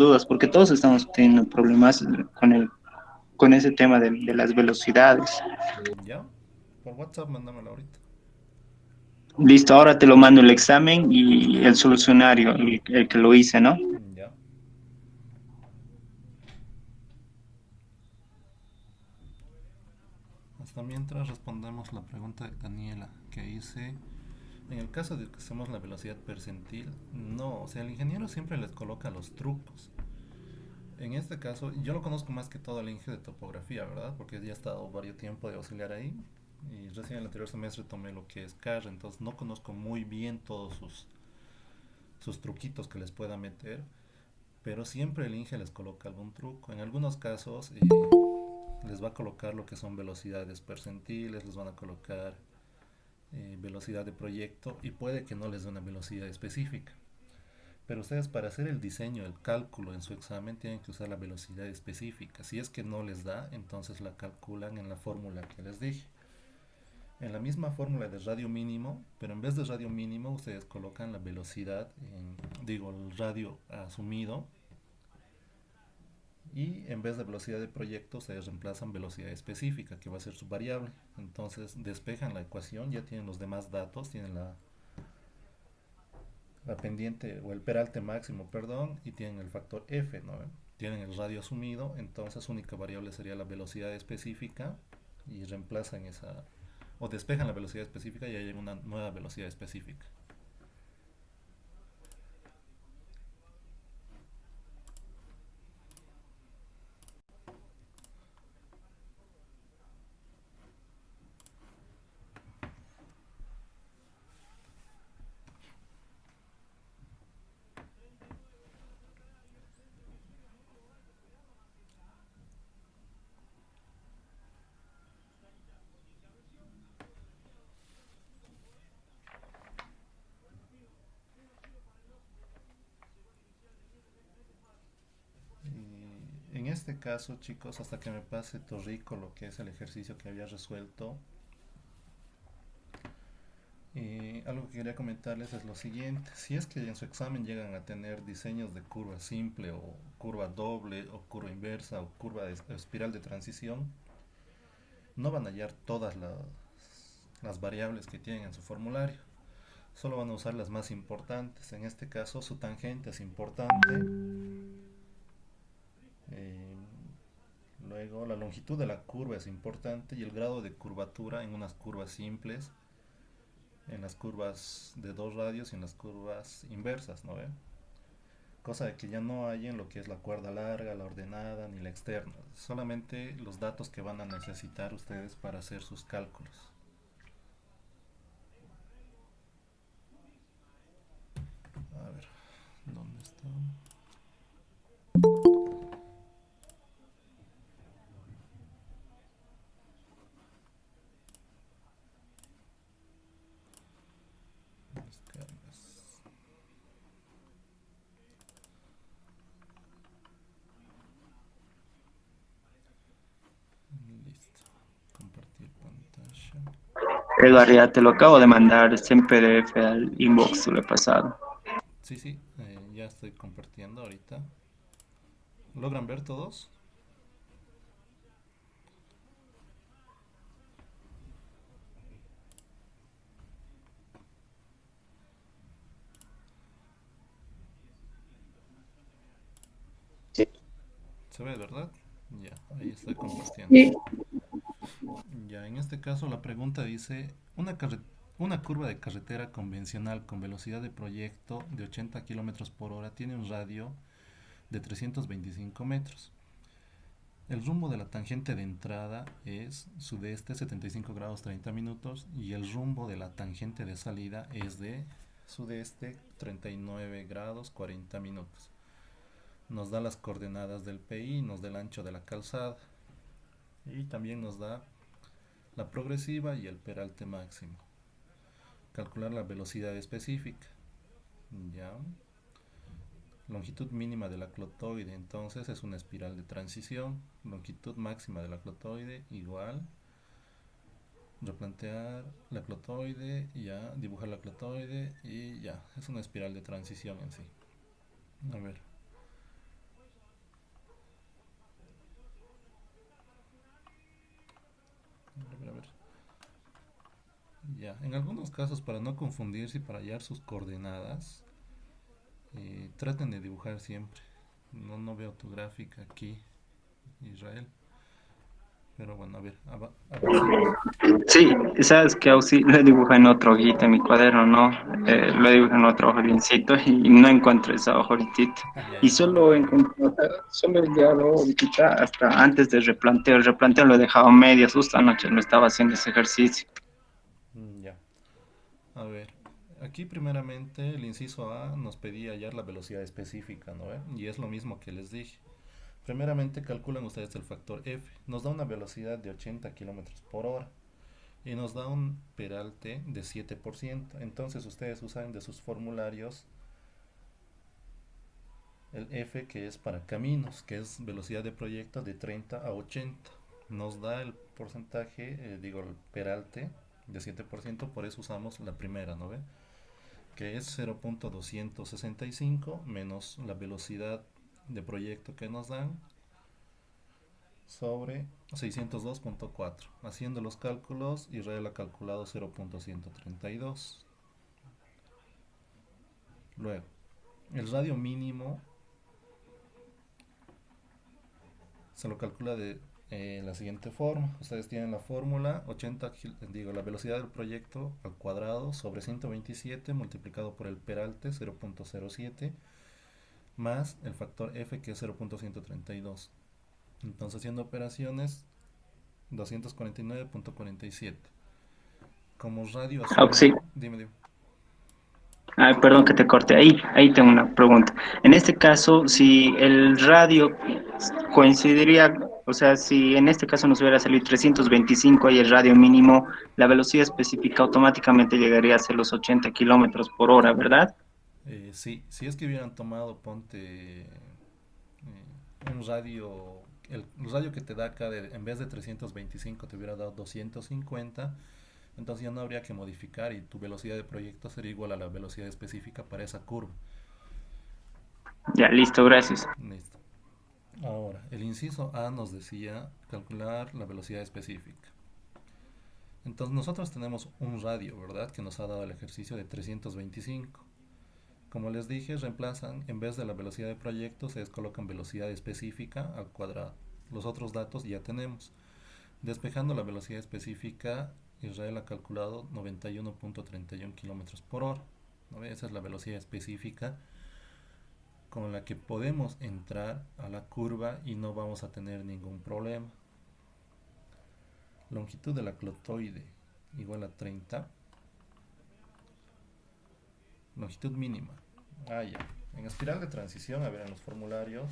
dudas, porque todos estamos teniendo problemas con ese tema de las velocidades. ¿Ya? Por WhatsApp, mándamelo ahorita. Listo, ahora te lo mando el examen y el solucionario, el que lo hice, ¿no? ¿Ya? Hasta mientras respondemos la pregunta de Daniela que hice. En el caso de que hacemos la velocidad percentil, no, o sea, el ingeniero siempre les coloca los trucos. En este caso, yo lo conozco más que todo al Inge de topografía, ¿verdad? Porque ya he estado varios tiempo de auxiliar ahí. Y recién el anterior semestre tomé lo que es CAR, entonces no conozco muy bien todos sus truquitos que les pueda meter, pero siempre el Inge les coloca algún truco. En algunos casos les va a colocar lo que son velocidades percentiles, les van a colocar velocidad de proyecto y puede que no les dé una velocidad específica. Pero ustedes para hacer el diseño, el cálculo en su examen tienen que usar la velocidad específica. Si es que no les da, entonces la calculan en la fórmula que les dije. En la misma fórmula de radio mínimo, pero en vez de radio mínimo ustedes colocan la velocidad, digo, el radio asumido, y en vez de velocidad de proyecto ustedes reemplazan velocidad específica, que va a ser su variable. Entonces despejan la ecuación, ya tienen los demás datos, tienen la pendiente o el peralte máximo, perdón, y tienen el factor f, ¿no? Tienen el radio asumido, entonces única variable sería la velocidad específica y reemplazan esa, o despejan la velocidad específica y hay una nueva velocidad específica. Y en este caso, chicos, hasta que me pase Torrico lo que es el ejercicio que había resuelto, algo que quería comentarles es lo siguiente. Si es que en su examen llegan a tener diseños de curva simple o curva doble o curva inversa o curva de espiral de transición, no van a hallar todas las variables que tienen en su formulario. Solo van a usar las más importantes. En este caso, su tangente es importante. Eh, Luego, la longitud de la curva es importante y el grado de curvatura en unas curvas simples, en las curvas de dos radios y en las curvas inversas, ¿no ven? Cosa de que ya no hay en lo que es la cuerda larga, la ordenada ni la externa. Solamente los datos que van a necesitar ustedes para hacer sus cálculos. A ver, ¿dónde está? Descargas. Listo. Compartir pantalla. Edgar, ya te lo acabo de mandar, es en PDF al inbox, lo he pasado. Sí, sí, ya estoy compartiendo ahorita. ¿Logran ver todos? Sí. ¿Se ve, verdad? Ya, ahí estoy compartiendo. Sí. Ya, en este caso la pregunta dice, una curva de carretera convencional con velocidad de proyecto de 80 kilómetros por hora tiene un radio de 325 metros. El rumbo de la tangente de entrada es sudeste 75 grados 30 minutos y el rumbo de la tangente de salida es de sudeste 39 grados 40 minutos. Nos da las coordenadas del PI, nos da el ancho de la calzada y también nos da la progresiva y el peralte máximo. Calcular la velocidad específica. Ya. Longitud mínima de la clotoide, entonces es una espiral de transición. Longitud máxima de la clotoide igual. Replantear la clotoide, ya. Dibujar la clotoide y ya. Es una espiral de transición en sí. A ver. en algunos casos para no confundirse y para hallar sus coordenadas, traten de dibujar siempre. No, no veo tu gráfica aquí, Israel. Pero bueno, a ver, avancemos. Sí, sabes que aún sí lo dibujo en otra hojita en mi cuaderno, ¿no? Lo dibujo en otra hoja biencito y no encuentro esa hoja ahorita. Ya, Y ya, no te solo preocupes. encontré, o sea, solo he llegado ahorita hasta antes del replanteo. El replanteo lo he dejado a medias, justo anoche me estaba haciendo ese ejercicio. Ya, a ver. Aquí primeramente el inciso A nos pedía hallar la velocidad específica, ¿no ve? Y es lo mismo que les dije. Primeramente calculan ustedes el factor F. Nos da una velocidad de 80 kilómetros por hora y nos da un peralte de 7%. Entonces ustedes usan de sus formularios el F, que es para caminos, que es velocidad de proyecto de 30 a 80. Nos da el porcentaje, digo, el peralte de 7%, por eso usamos la primera, ¿no ve? Que es 0.265 menos la velocidad de proyecto que nos dan sobre 602.4. Haciendo los cálculos, Israel ha calculado 0.132. Luego, el radio mínimo se lo calcula de la siguiente forma. Ustedes tienen la fórmula 80, digo, la velocidad del proyecto al cuadrado sobre 127 multiplicado por el peralte 0.07 más el factor F, que es 0.132. Entonces, haciendo operaciones, 249.47. Como radio Sí. asumen, dime, dime. Ay, perdón que te corte. Ahí tengo una pregunta. En este caso, si el radio coincidiría, o sea, si en este caso nos hubiera salido 325 y el radio mínimo, la velocidad específica automáticamente llegaría a ser los 80 kilómetros por hora, ¿verdad? Sí, si es que hubieran tomado, ponte un radio, el radio que te da acá, en vez de 325 te hubiera dado 250, entonces ya no habría que modificar y tu velocidad de proyecto sería igual a la velocidad específica para esa curva. Ya, listo, gracias. Listo. Ahora, el inciso A nos decía calcular la velocidad específica. Entonces nosotros tenemos un radio, ¿verdad? Que nos ha dado el ejercicio de 325. Como les dije, reemplazan, en vez de la velocidad de proyecto, se colocan velocidad específica al cuadrado. Los otros datos ya tenemos. Despejando la velocidad específica, Israel ha calculado 91.31 kilómetros por hora. ¿No? Esa es la velocidad específica con la que podemos entrar a la curva y no vamos a tener ningún problema. Longitud de la clotoide igual a 30. Longitud mínima. Ya. En espiral de transición, a ver en los formularios,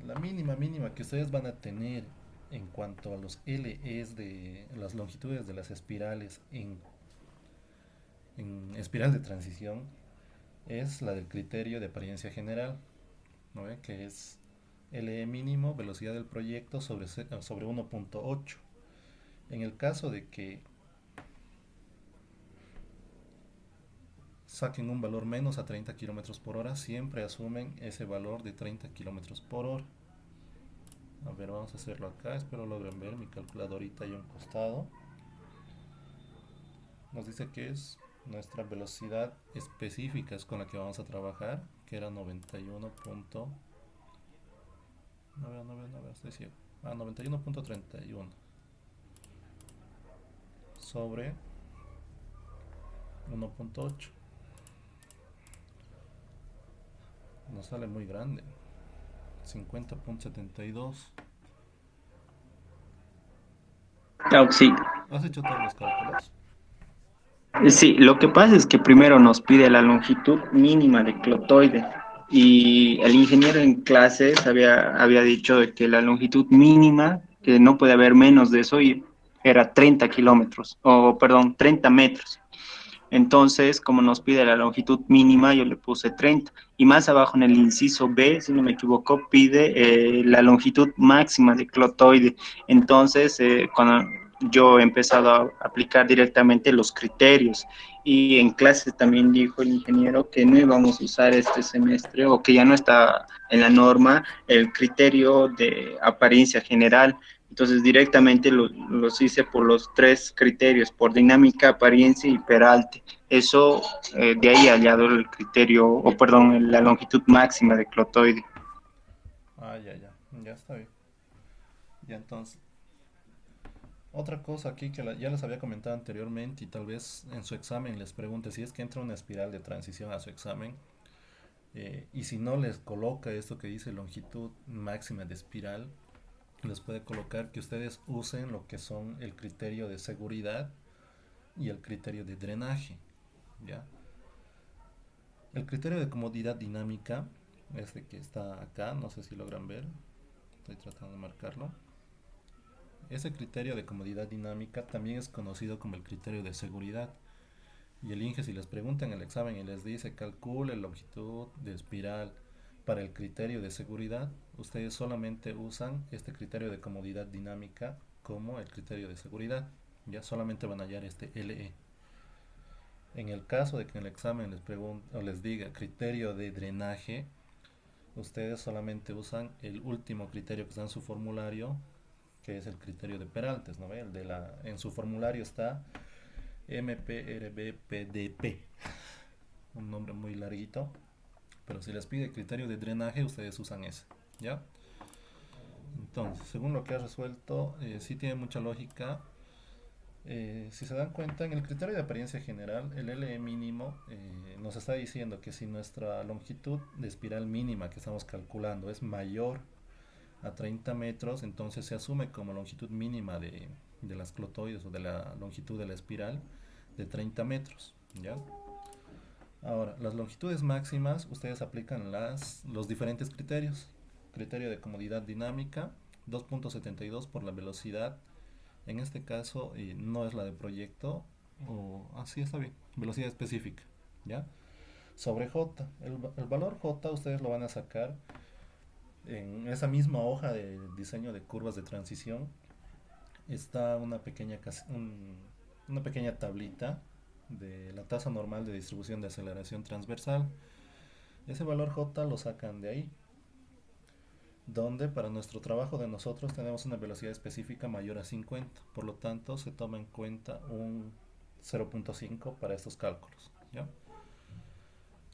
la mínima que ustedes van a tener en cuanto a los LEs de las longitudes de las espirales en espiral de transición es la del criterio de apariencia general, ¿no ve? Que es LE mínimo, velocidad del proyecto sobre 1.8. En el caso de que saquen un valor menos a 30 kilómetros por hora, siempre asumen ese valor de 30 kilómetros por hora. A ver, vamos a hacerlo acá. Espero logren ver mi calculadorita ahí a un costado. Nos dice que es nuestra velocidad específica es con la que vamos a trabajar, que era 91. No veo, estoy ciego. 91.31 sobre 1.8. Nos sale muy grande. 50.72. Claro, sí. ¿Has hecho todos los cálculos? Sí, lo que pasa es que primero nos pide la longitud mínima de clotoide y el ingeniero en clases había dicho de que la longitud mínima, que no puede haber menos de eso, y era 30 kilómetros, o perdón, 30 metros. Entonces, como nos pide la longitud mínima, yo le puse 30. Y más abajo en el inciso B, si no me equivoco, pide la longitud máxima de clotoide. Entonces, cuando yo he empezado a aplicar directamente los criterios y en clases también dijo el ingeniero que no íbamos a usar este semestre o que ya no está en la norma el criterio de apariencia general, Entonces directamente los hice por los tres criterios, por dinámica, apariencia y peralte. Eso, de ahí he hallado el criterio, o perdón, la longitud máxima de clotoide. Ah, ya, ya, ya está bien. Ya entonces, otra cosa aquí que ya les había comentado anteriormente y tal vez en su examen les pregunte si es que entra una espiral de transición a su examen y si no les coloca esto que dice longitud máxima de espiral, les puede colocar que ustedes usen lo que son el criterio de seguridad y el criterio de drenaje, ¿ya? El criterio de comodidad dinámica, este que está acá, no sé si logran ver, estoy tratando de marcarlo. Ese criterio de comodidad dinámica también es conocido como el criterio de seguridad. Y el INGE, si les preguntan en el examen y les dice calcule la longitud de espiral para el criterio de seguridad, ustedes solamente usan este criterio de comodidad dinámica como el criterio de seguridad. Ya solamente van a hallar este LE. En el caso de que en el examen les pregunte o les diga criterio de drenaje, ustedes solamente usan el último criterio que está en su formulario, que es el criterio de Peraltes, ¿no ve? En su formulario está MPRBPDP, un nombre muy larguito, pero si les pide criterio de drenaje, ustedes usan ese, ¿ya? Entonces, según lo que ha resuelto, sí tiene mucha lógica. Si se dan cuenta, en el criterio de apariencia general, el LE mínimo nos está diciendo que si nuestra longitud de espiral mínima que estamos calculando es mayor a 30 metros, entonces se asume como longitud mínima de las clotoides o de la longitud de la espiral de 30 metros, ¿ya? Ahora, las longitudes máximas, ustedes aplican los diferentes criterios. Criterio de comodidad dinámica, 2.72 por la velocidad. En este caso no es la de proyecto, o así está bien, velocidad específica, ¿ya? Sobre J, el valor J ustedes lo van a sacar en esa misma hoja de diseño de curvas de transición. Está una pequeña tablita de la tasa normal de distribución de aceleración transversal. Ese valor J lo sacan de ahí, donde para nuestro trabajo de nosotros tenemos una velocidad específica mayor a 50, por lo tanto se toma en cuenta un 0.5 para estos cálculos, ¿ya?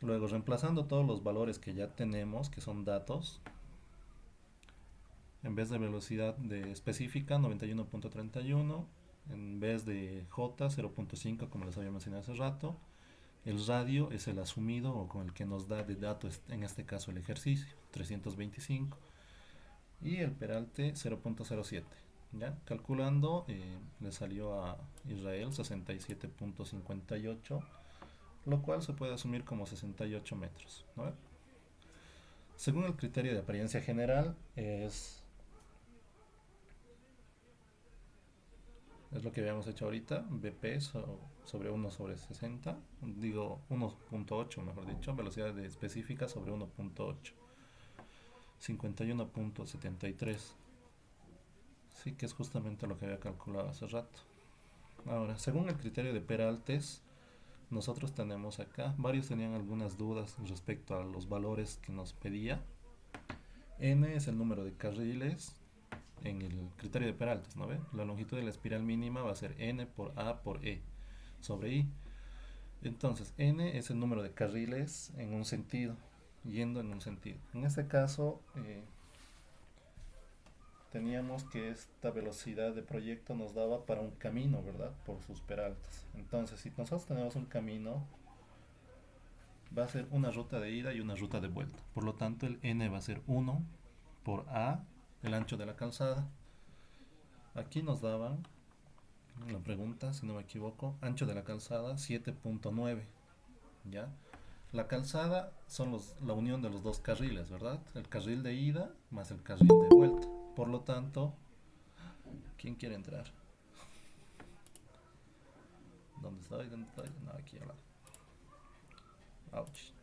Luego, reemplazando todos los valores que ya tenemos, que son datos, en vez de velocidad específica 91.31, en vez de J 0.5 como les había mencionado hace rato, el radio es el asumido o con el que nos da de datos, en este caso el ejercicio, 325, y el peralte 0.07. ¿Ya? Calculando, le salió a Israel 67.58, lo cual se puede asumir como 68 metros, ¿no? Según el criterio de apariencia general, es lo que habíamos hecho ahorita, BP sobre 1 sobre 60, digo 1.8 mejor dicho, velocidad específica sobre 1.8, 51.73. Sí, que es justamente lo que había calculado hace rato. Ahora, según el criterio de Peraltes, nosotros tenemos acá, varios tenían algunas dudas respecto a los valores que nos pedía. N es el número de carriles en el criterio de Peraltes, ¿no ve? La longitud de la espiral mínima va a ser N por A por E sobre I. Entonces, N es el número de carriles en un sentido, yendo en un sentido. En este caso, teníamos que esta velocidad de proyecto nos daba para un camino, ¿verdad? Por sus peraltas. Entonces, si nosotros tenemos un camino, va a ser una ruta de ida y una ruta de vuelta. Por lo tanto, el N va a ser 1 por A, el ancho de la calzada. Aquí nos daban la pregunta, si no me equivoco, ancho de la calzada 7.9, ¿ya? La calzada son la unión de los dos carriles, ¿verdad? El carril de ida más el carril de vuelta. Por lo tanto, ¿quién quiere entrar? ¿Dónde estoy? ¿Dónde estoy? No, aquí al lado. Ouch.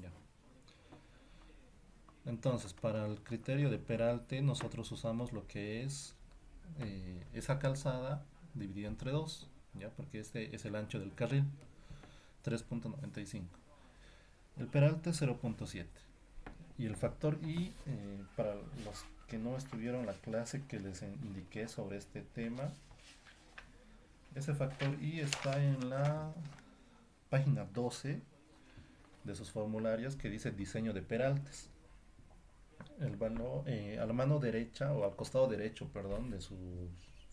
Ya. Entonces, para el criterio de peralte, nosotros usamos lo que es esa calzada dividida entre dos, ¿ya? Porque este es el ancho del carril, 3.95. El peralte 0.7. Y el factor I, para los que no estuvieron en la clase que les indiqué sobre este tema, ese factor I está en la página 12 de sus formularios que dice diseño de peraltes. A la mano derecha o al costado derecho, perdón, de su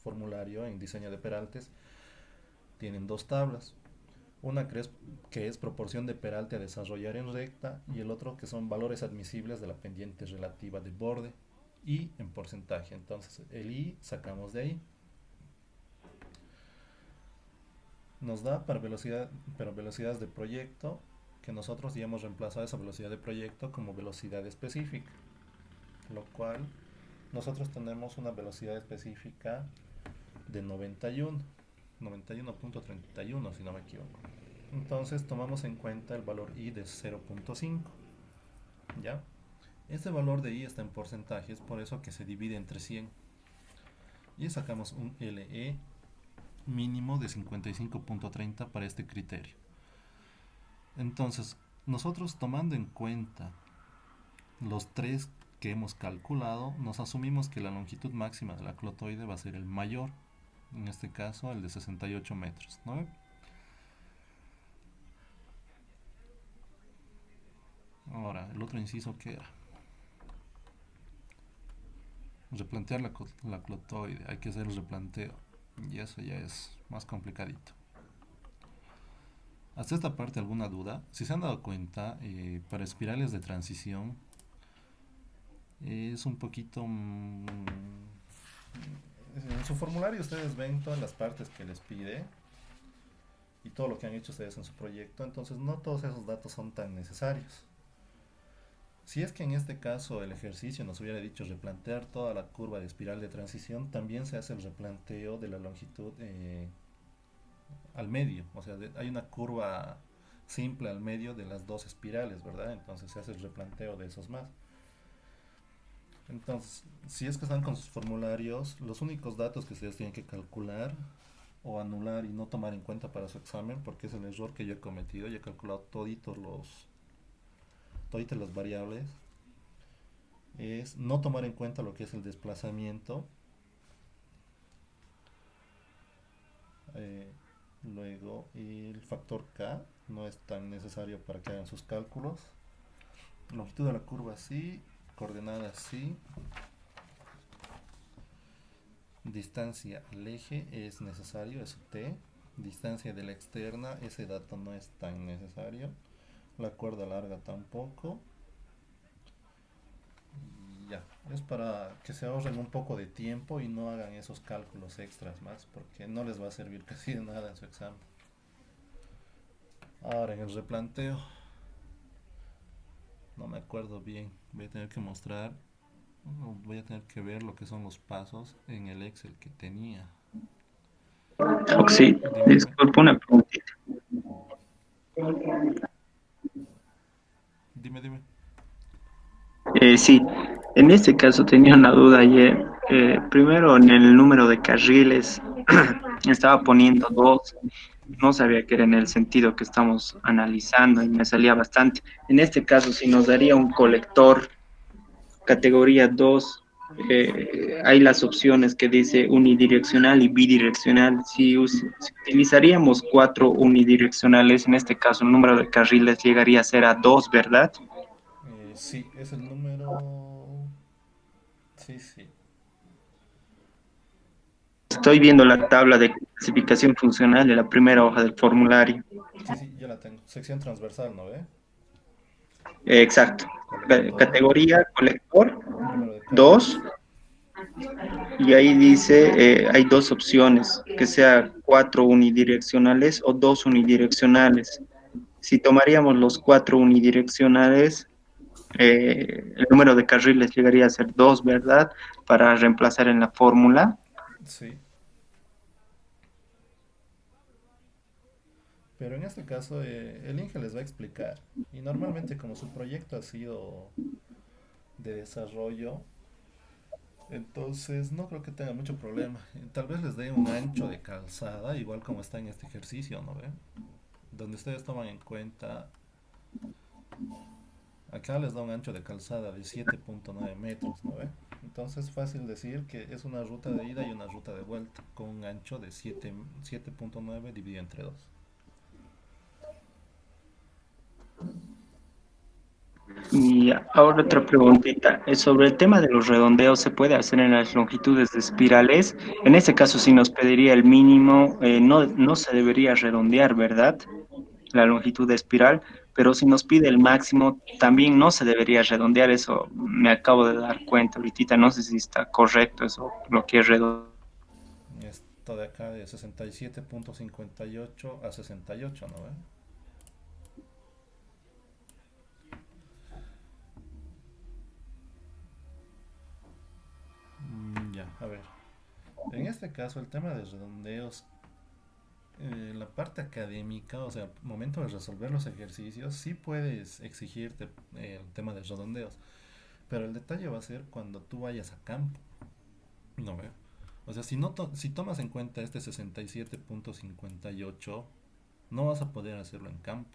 formulario en diseño de peraltes tienen dos tablas. Una que es proporción de peralte a desarrollar en recta y el otro que son valores admisibles de la pendiente relativa de borde y en porcentaje. Entonces el I sacamos de ahí. Nos da para velocidades de proyecto que nosotros ya hemos reemplazado esa velocidad de proyecto como velocidad específica, lo cual nosotros tenemos una velocidad específica de 91.31 si no me equivoco. Entonces tomamos en cuenta el valor I de 0.5, ¿ya? Este valor de I está en porcentajes, por eso que se divide entre 100. Y sacamos un LE mínimo de 55.30 para este criterio. Entonces, nosotros tomando en cuenta los tres que hemos calculado, nos asumimos que la longitud máxima de la clotoide va a ser el mayor, en este caso el de 68 metros, ¿no? Ahora, el otro inciso que era replantear la clotoide, hay que hacer el replanteo y eso ya es más complicadito. Hasta esta parte, ¿alguna duda? Si se han dado cuenta, para espirales de transición es un poquito... en su formulario ustedes ven todas las partes que les pide y todo lo que han hecho ustedes en su proyecto, entonces no todos esos datos son tan necesarios. Si es que en este caso el ejercicio nos hubiera dicho replantear toda la curva de espiral de transición, también se hace el replanteo de la longitud al medio, o sea, hay una curva simple al medio de las dos espirales, ¿verdad? Entonces se hace el replanteo de esos más. Entonces, si es que están con sus formularios, los únicos datos que ustedes tienen que calcular o anular y no tomar en cuenta para su examen, porque es el error que yo he cometido, yo he calculado toditas las variables, es no tomar en cuenta lo que es el desplazamiento, eh, luego el factor K no es tan necesario para que hagan sus cálculos, longitud de la curva sí, coordenadas sí, distancia al eje es necesario, es T, distancia de la externa, ese dato no es tan necesario, la cuerda larga tampoco. Ya, es para que se ahorren un poco de tiempo y no hagan esos cálculos extras más, porque no les va a servir casi de nada en su examen. Ahora en el replanteo, no me acuerdo bien, voy a tener que mostrar, voy a tener que ver lo que son los pasos en el Excel que tenía. Sí, Dime, dime. disculpa una preguntita. Dime, dime. Sí, en este caso tenía una duda ayer. Primero, en el número de carriles estaba poniendo dos. No sabía que era en el sentido que estamos analizando y me salía bastante. En este caso, si nos daría un colector categoría 2, hay las opciones que dice unidireccional y bidireccional. Si utilizaríamos cuatro unidireccionales, en este caso el número de carriles llegaría a ser a 2, ¿verdad? Sí, es el número... Sí, sí. Estoy viendo la tabla de clasificación funcional de la primera hoja del formulario. Sí, sí, ya la tengo. Sección transversal, ¿no ve? Exacto. Colector, Categoría colector número de 2 carriles. y ahí dice, hay dos opciones, que sea cuatro unidireccionales o dos unidireccionales. Si tomaríamos los cuatro unidireccionales, el número de carriles llegaría a ser 2, ¿verdad? Para reemplazar en la fórmula. Sí. Pero en este caso, el Inge les va a explicar. Y normalmente, como su proyecto ha sido de desarrollo, entonces no creo que tenga mucho problema. Tal vez les dé un ancho de calzada, igual como está en este ejercicio, ¿no ve? Donde ustedes toman en cuenta, acá les da un ancho de calzada de 7.9 metros, ¿no ve? Entonces es fácil decir que es una ruta de ida y una ruta de vuelta con un ancho de 7.9 dividido entre 2. Y ahora otra preguntita. Sobre el tema de los redondeos, ¿se puede hacer en las longitudes de espirales? En este caso, si nos pediría el mínimo, no se debería redondear, ¿verdad? La longitud de espiral, pero si nos pide el máximo, también no se debería redondear. Eso me acabo de dar cuenta ahorita. No sé si está correcto eso, lo que es redondear. Esto de acá de 67.58 a 68, ¿no ve? Ya, a ver. En este caso, el tema de redondeos, la parte académica, o sea, al momento de resolver los ejercicios, sí puedes exigirte el tema de redondeos, pero el detalle va a ser cuando tú vayas a campo, ¿no ve? O sea, si tomas en cuenta este 67.58, no vas a poder hacerlo en campo.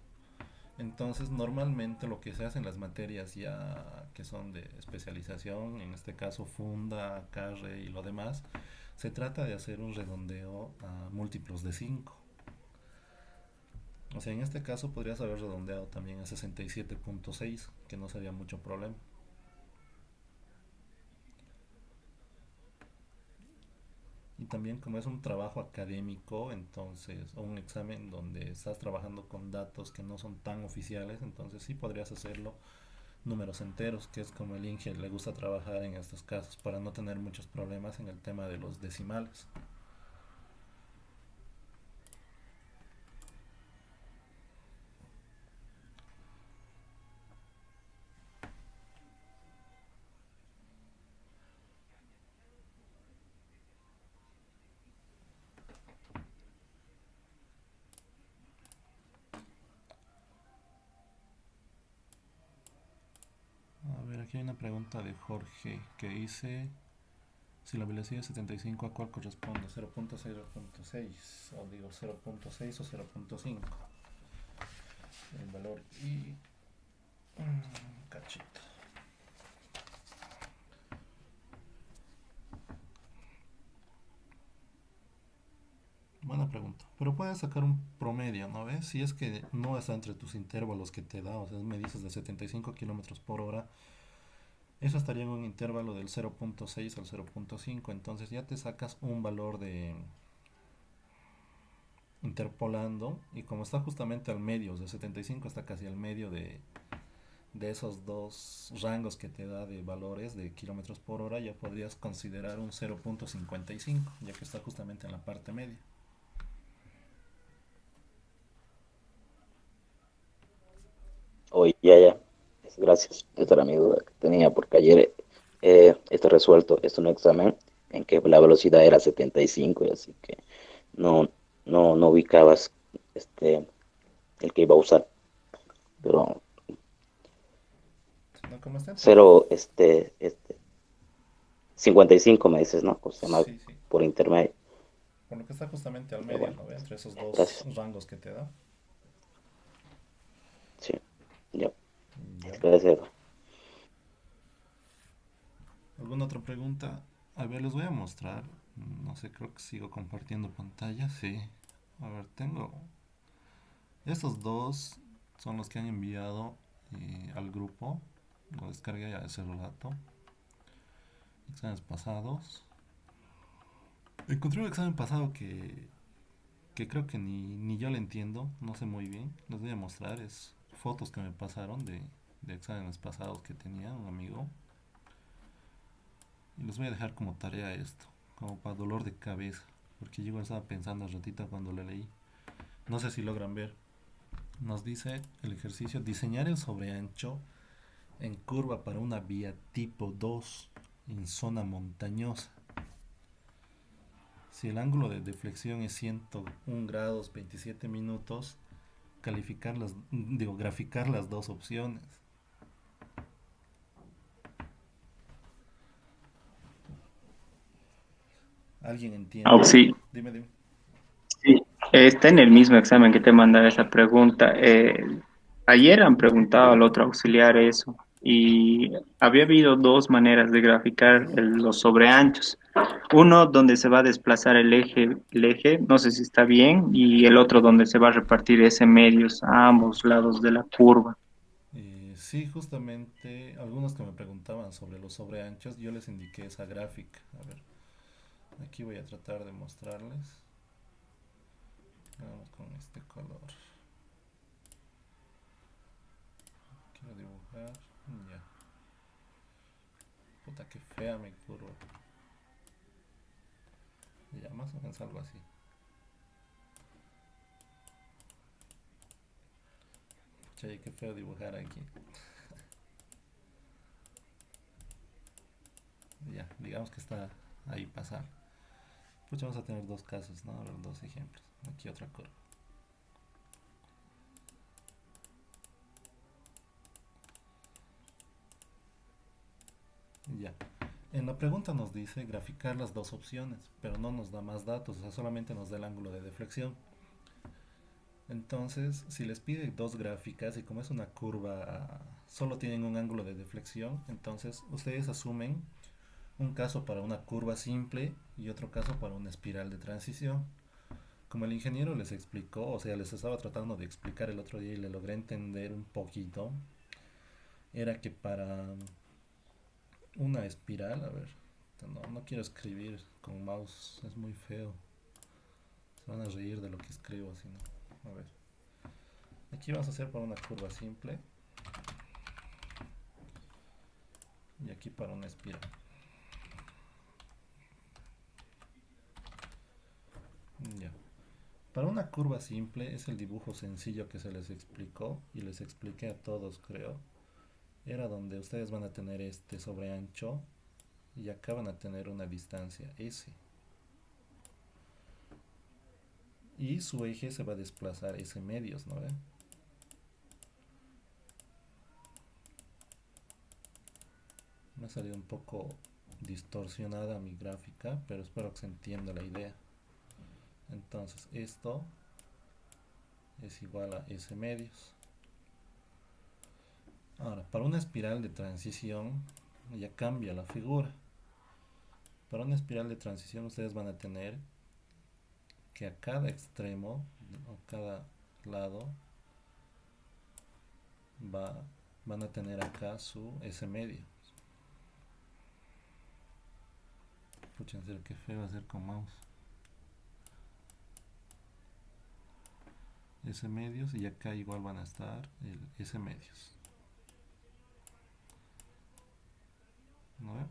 Entonces, normalmente lo que se hace en las materias ya que son de especialización, en este caso funda, carre y lo demás, se trata de hacer un redondeo a múltiplos de 5. O sea, en este caso podrías haber redondeado también a 67.6, que no sería mucho problema. Y también como es un trabajo académico, entonces, o un examen donde estás trabajando con datos que no son tan oficiales, entonces sí podrías hacerlo números enteros, que es como el Inge le gusta trabajar en estos casos para no tener muchos problemas en el tema de los decimales. A ver, aquí hay una pregunta de Jorge que dice si la velocidad es 75, ¿a cuál corresponde? ¿0.6 o 0.6? O digo 0.6 o 0.5. El valor y... cachito. Buena pregunta. Pero puedes sacar un promedio, ¿no ves? Si es que no está entre tus intervalos que te da, o sea, me dices de 75 kilómetros por hora, eso estaría en un intervalo del 0.6 al 0.5, entonces ya te sacas un valor de interpolando y como está justamente al medio, o sea, 75 está casi al medio de esos dos rangos que te da de valores de kilómetros por hora, ya podrías considerar un 0.55, ya que está justamente en la parte media. Oye, ya. Gracias. Esta era mi duda que tenía, porque ayer está resuelto. Es un examen en que la velocidad era 75, y así que no, no ubicabas este, el que iba a usar. Pero No, como está entre... cero, 55 me dices, ¿no? O sea, más Sí, sí. por intermedio. Por lo que está justamente al Ya, medio, bueno, ¿no ve? Entre esos dos gracias. rangos que te da. Sí, ya. Ya. Gracias. ¿Alguna otra pregunta? A ver, les voy a mostrar. No sé, creo que sigo compartiendo pantalla. Sí. A ver, tengo... Estos dos son los que han enviado al grupo. Lo descargué ya ese relato. Exámenes pasados. Encontré un examen pasado que creo que ni yo le entiendo. No sé muy bien. Les voy a mostrar. Es fotos que me pasaron de exámenes pasados que tenía un amigo. Y les voy a dejar como tarea esto. Como para dolor de cabeza. Porque yo igual estaba pensando al ratito cuando le leí. No sé si logran ver. Nos dice el ejercicio diseñar el sobreancho en curva para una vía tipo 2 en zona montañosa. Si el ángulo de deflexión es 101 grados 27 minutos, graficar las dos opciones. ¿Alguien Ah, entiende? sí, Dime, dime. sí. Está en el mismo examen que te mandaba esa pregunta. Ayer han preguntado al otro auxiliar eso. y había habido dos maneras de graficar los sobreanchos. Uno donde se va a desplazar el eje, no sé si está bien, y el otro donde se va a repartir ese medios a ambos lados de la curva. Sí, justamente algunos que me preguntaban sobre los sobreanchos, yo les indiqué esa gráfica. A ver, aquí voy a tratar de mostrarles. Vamos con este color. Quiero dibujar. Ya. Puta que fea mi curva. Ya, más o menos algo así. Pucha, qué feo dibujar aquí. Ya, digamos que está ahí pasar. Pucha, vamos a tener dos casos, ¿no? A ver, dos ejemplos. Aquí otra curva. Ya. En la pregunta nos dice graficar las dos opciones, pero no nos da más datos, o sea, solamente nos da el ángulo de deflexión. Entonces, si les pide dos gráficas y como es una curva, solo tienen un ángulo de deflexión, entonces ustedes asumen un caso para una curva simple y otro caso para una espiral de transición. Como el ingeniero les explicó, o sea, les estaba tratando de explicar el otro día y le logré entender un poquito, era que para una espiral, a ver, no quiero escribir con mouse, es muy feo. Se van a reír de lo que escribo, si no. A ver, aquí vamos a hacer para una curva simple y aquí para una espiral. Ya. Para una curva simple es el dibujo sencillo que se les explicó y les expliqué a todos, creo. Era donde ustedes van a tener este sobreancho y acá van a tener una distancia S. Y su eje se va a desplazar S medios, ¿no ven? Me ha salido un poco distorsionada mi gráfica, pero espero que se entienda la idea. Entonces esto es igual a S medios. Ahora, para una espiral de transición ya cambia la figura. Para una espiral de transición ustedes van a tener que a cada extremo o cada lado va, van a tener acá su S medio. Pucha, en serio, qué feo hacer con mouse. S medios y acá igual van a estar el S medios. ¿No ven?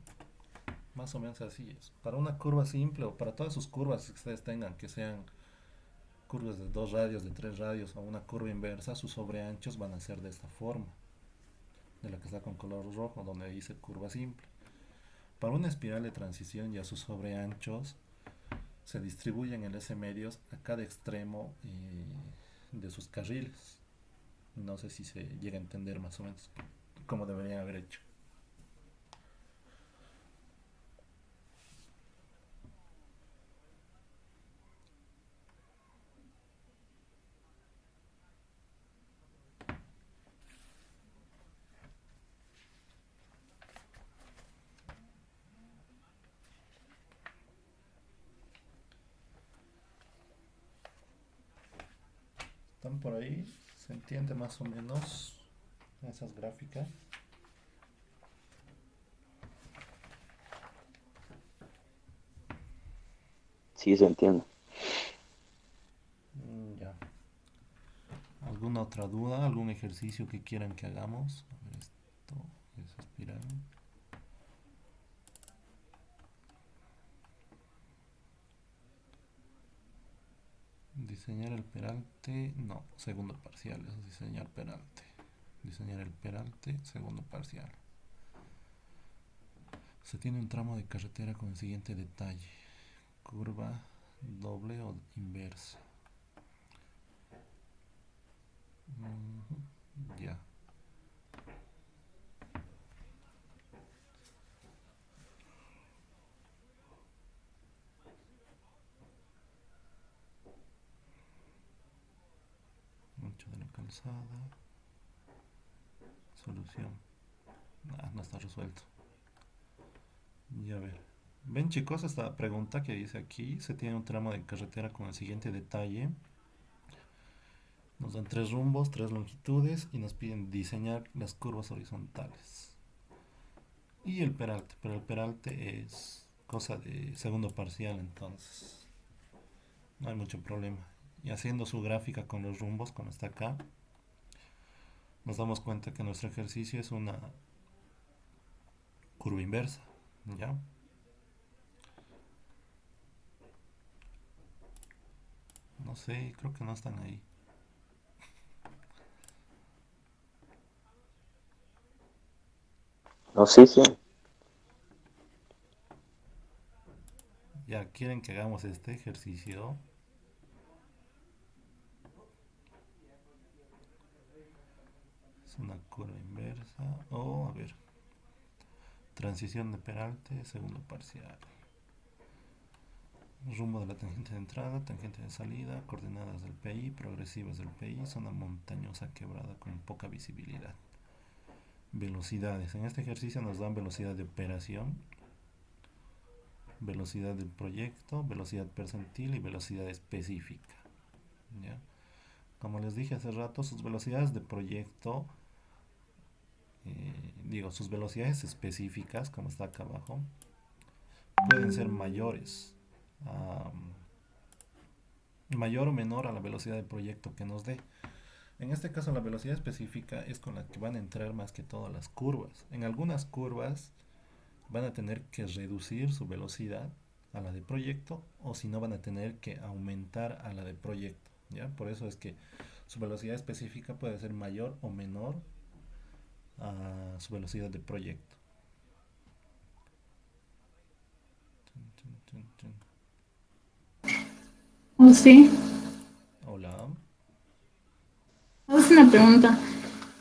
Más o menos así es. Para una curva simple o para todas sus curvas que ustedes tengan, que sean curvas de 2 radios, de 3 radios o una curva inversa, sus sobreanchos van a ser de esta forma, de la que está con color rojo, donde dice curva simple. Para una espiral de transición ya sus sobreanchos se distribuyen en S medios a cada extremo de sus carriles. No sé si se llega a entender más o menos cómo deberían haber hecho. ¿Están por ahí? ¿Se entiende más o menos esas gráficas? Sí, se entiende. Ya. ¿Alguna otra duda? ¿Algún ejercicio que quieran que hagamos? A ver, esto es espiral. Diseñar el peralte. No, segundo parcial. Eso es diseñar peralte. Diseñar el peralte, segundo parcial. Se tiene un tramo de carretera con el siguiente detalle. Curva doble o inversa. Ya. 8 de la calzada. Solución. Ah, no está resuelto. Ya ver. Ven chicos, esta pregunta que dice aquí, se tiene un tramo de carretera con el siguiente detalle. Nos dan tres rumbos, tres longitudes y nos piden diseñar las curvas horizontales. Y el peralte, pero el peralte es cosa de segundo parcial, entonces no hay mucho problema. Y haciendo su gráfica con los rumbos, como está acá, nos damos cuenta que nuestro ejercicio es una curva inversa, ¿ya? No sé, creo que no están ahí. No, sí, sí. Ya quieren que hagamos este ejercicio. Es una curva inversa. O, a ver, transición de peralte, segundo parcial. Rumbo de la tangente de entrada, tangente de salida, coordenadas del PI, progresivas del PI, zona montañosa quebrada con poca visibilidad. Velocidades. En este ejercicio nos dan velocidad de operación, velocidad del proyecto, velocidad percentil y velocidad específica. ¿Ya? Como les dije hace rato, sus velocidades de proyecto, sus velocidades específicas, como está acá abajo, pueden ser mayores, mayor o menor a la velocidad de proyecto que nos dé. En este caso, la velocidad específica es con la que van a entrar más que todas las curvas. En algunas curvas van a tener que reducir su velocidad a la de proyecto, o si no van a tener que aumentar a la de proyecto, ¿ya? Por eso es que su velocidad específica puede ser mayor o menor a su velocidad de proyecto. ¿O sí? Hola. Es una pregunta.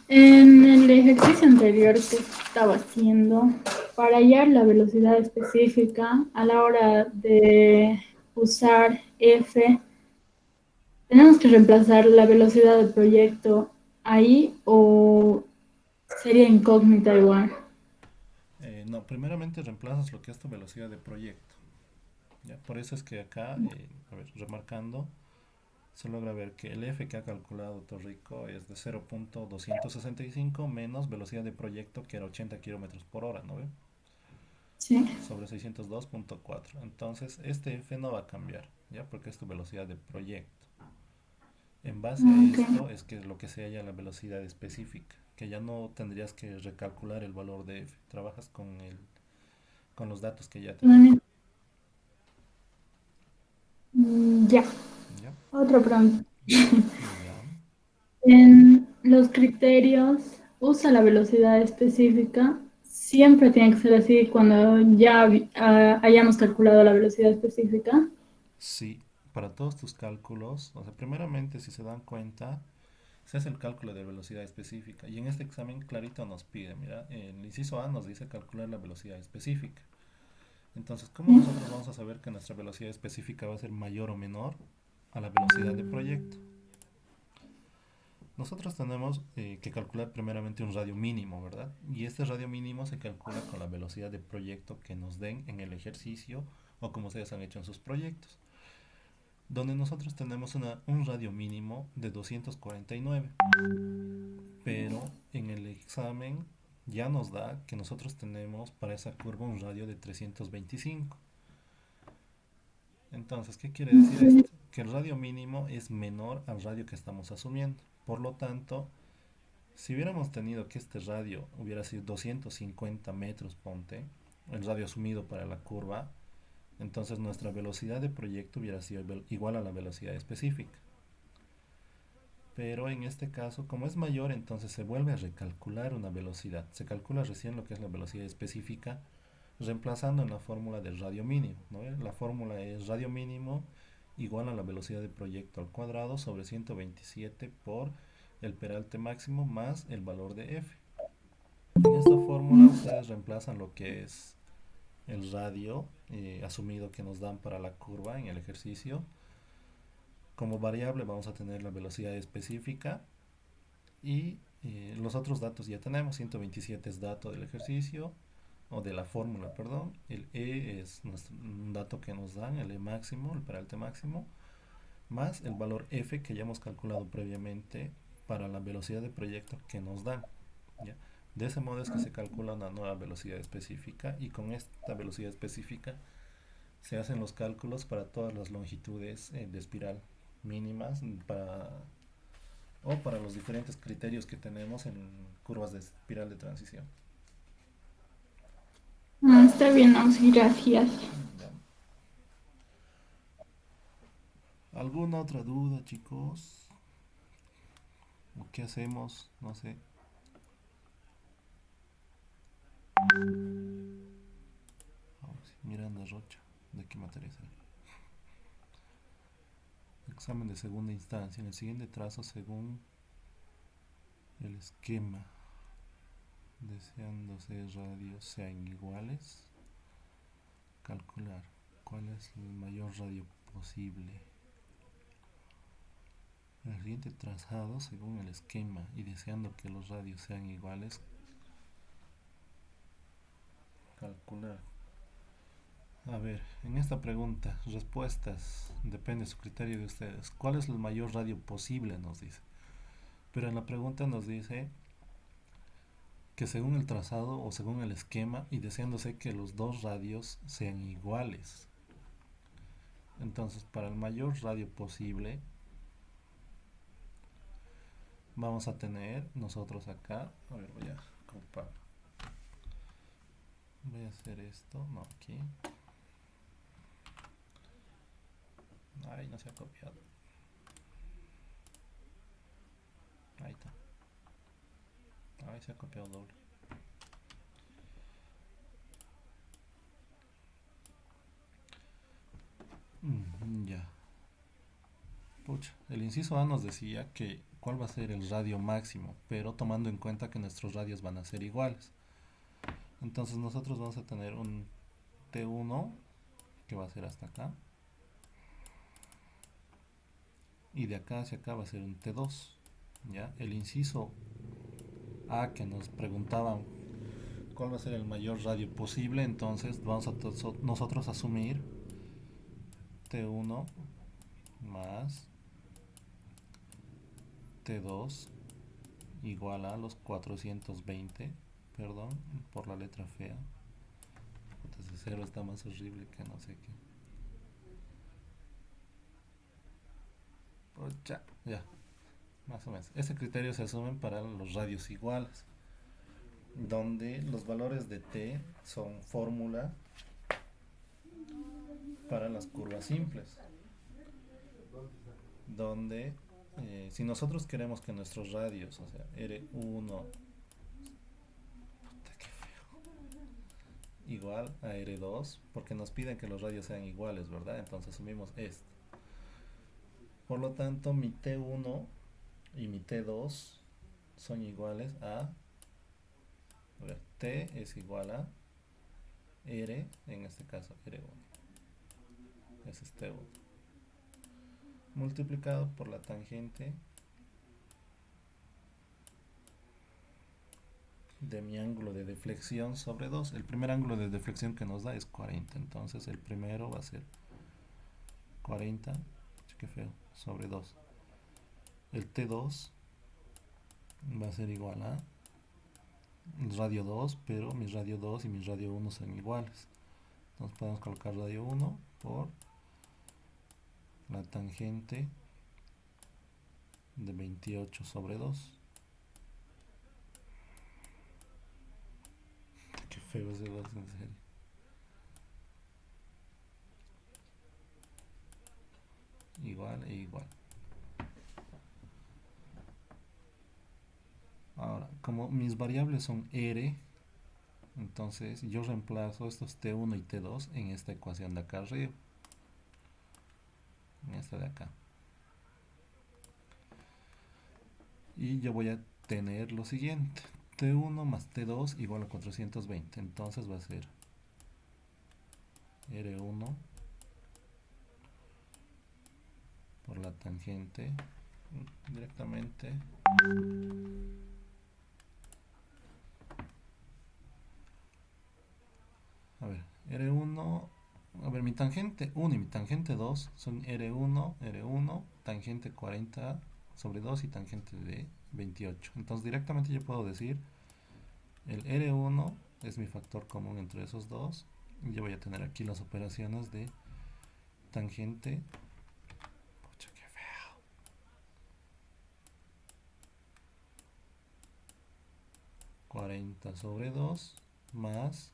En el ejercicio anterior que estaba haciendo, para hallar la velocidad específica a la hora de usar F, ¿tenemos que reemplazar la velocidad del proyecto ahí o sería incógnita igual? No, primeramente reemplazas lo que es tu velocidad de proyecto, ¿ya? Por eso es que acá, a ver, remarcando, se logra ver que el F que ha calculado Torrico es de 0.265 menos velocidad de proyecto que era 80 kilómetros por hora, ¿no ve? Sí. Sobre 602.4. Entonces, este F no va a cambiar, ¿ya? Porque es tu velocidad de proyecto. En base a Ok. esto es que es lo que se halla la velocidad específica, que ya no tendrías que recalcular el valor de F. Trabajas con los datos que ya te dan. Ya. ¿Ya? Otra pregunta. Ya. En los criterios, usa la velocidad específica. Siempre tiene que ser así cuando ya hayamos calculado la velocidad específica. Sí, para todos tus cálculos, o sea, primeramente, si se dan cuenta, se hace el cálculo de velocidad específica. Y en este examen clarito nos pide, mira, en el inciso A nos dice calcular la velocidad específica. Entonces, ¿cómo ¿Sí? nosotros vamos a saber que nuestra velocidad específica va a ser mayor o menor a la velocidad de proyecto? Nosotros tenemos que calcular primeramente un radio mínimo, ¿verdad? Y este radio mínimo se calcula con la velocidad de proyecto que nos den en el ejercicio o como ustedes han hecho en sus proyectos, donde nosotros tenemos un radio mínimo de 249, pero en el examen ya nos da que nosotros tenemos para esa curva un radio de 325. Entonces, ¿qué quiere decir Sí. esto? Que el radio mínimo es menor al radio que estamos asumiendo. Por lo tanto, si hubiéramos tenido que este radio hubiera sido 250 metros, ponte, el radio asumido para la curva, entonces nuestra velocidad de proyecto hubiera sido igual a la velocidad específica. Pero en este caso, como es mayor, entonces se vuelve a recalcular una velocidad. Se calcula recién lo que es la velocidad específica, reemplazando en la fórmula del radio mínimo, ¿no? La fórmula es radio mínimo igual a la velocidad de proyecto al cuadrado sobre 127 por el peralte máximo más el valor de f. En esta fórmula ustedes reemplazan lo que es el radio asumido que nos dan para la curva en el ejercicio. Como variable vamos a tener la velocidad específica y Los otros datos ya tenemos, 127 es dato del ejercicio, o de la fórmula, perdón. El E es un dato que nos dan, el E máximo, el peralte máximo, más el valor F que ya hemos calculado previamente para la velocidad de proyecto que nos dan. ¿Ya? De ese modo es que se calcula una nueva velocidad específica, y con esta velocidad específica se hacen los cálculos para todas las longitudes de espiral mínimas o para los diferentes criterios que tenemos en curvas de espiral de transición. Está bien, Ausi, gracias. ¿Ya? ¿Alguna otra duda, chicos? ¿O qué hacemos? No sé. Miranda Rocha, ¿de qué materia será? Examen de segunda instancia. En el siguiente trazo, según el esquema, deseándose radios sean iguales, calcular cuál es el mayor radio posible. En el siguiente trazado, según el esquema y deseando que los radios sean iguales, calcular. A ver, en esta pregunta, respuestas, depende de su criterio de ustedes. ¿Cuál es el mayor radio posible? Nos dice. Pero en la pregunta nos dice que según el trazado o según el esquema y deseándose que los dos radios sean iguales. Entonces, para el mayor radio posible, vamos a tener nosotros acá, a ver, voy a ocupar, voy a hacer esto, no, aquí, ay, no se ha copiado, ahí está, ay, se ha copiado doble. Ya. Pucha, el inciso A nos decía que cuál va a ser el radio máximo, pero tomando en cuenta que nuestros radios van a ser iguales. Entonces nosotros vamos a tener un T1 que va a ser hasta acá, y de acá hacia acá va a ser un T2. ¿Ya? El inciso A que nos preguntaban cuál va a ser el mayor radio posible, entonces vamos a nosotros asumir T1 más T2 igual a los 420, perdón por la letra fea, ese cero está más horrible que no sé qué. Pucha, ya, más o menos. Ese criterio se asumen para los radios iguales, donde los valores de T son fórmula para las curvas simples, donde si nosotros queremos que nuestros radios, o sea, R1, puta que feo, igual a R2, porque nos piden que los radios sean iguales, ¿verdad? Entonces asumimos esto. Por lo tanto, mi T1 y mi T2 son iguales a ver, T es igual a R, en este caso R1, ese es T1, multiplicado por la tangente de mi ángulo de deflexión sobre 2. El primer ángulo de deflexión que nos da es 40, entonces el primero va a ser 40, qué feo, sobre 2. El T2 va a ser igual a el radio 2, pero mi radio 2 y mi radio 1 son iguales. Entonces podemos colocar radio 1 por la tangente de 28 sobre 2. Qué feo ese 2, en serio. Igual e igual. Ahora, como mis variables son R, entonces yo reemplazo estos T1 y T2 en esta ecuación de acá arriba, en esta de acá. Y yo voy a tener lo siguiente: T1 más T2 igual a 420. Entonces va a ser R1 por la tangente directamente R1, a ver, mi tangente 1 y mi tangente 2 son R1, tangente 40 sobre 2 y tangente de 28. Entonces directamente yo puedo decir el R1 es mi factor común entre esos dos. Y yo voy a tener aquí las operaciones de tangente. Pucha, qué feo. 40 sobre 2 más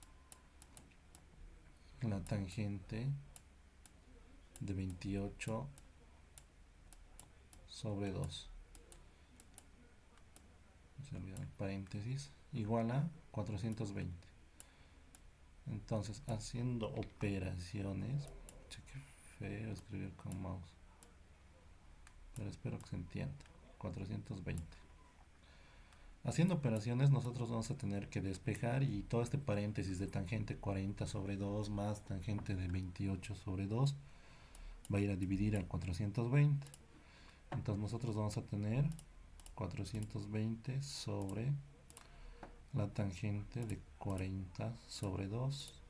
la tangente de 28 sobre 2. Se olvidó el paréntesis. Igual a 420. Entonces, haciendo operaciones. Che, qué feo escribir con mouse. Pero espero que se entienda. 420. Haciendo operaciones nosotros vamos a tener que despejar y todo este paréntesis de tangente 40 sobre 2 más tangente de 28 sobre 2 va a ir a dividir al 420. Entonces nosotros vamos a tener 420 sobre la tangente de 40 sobre 2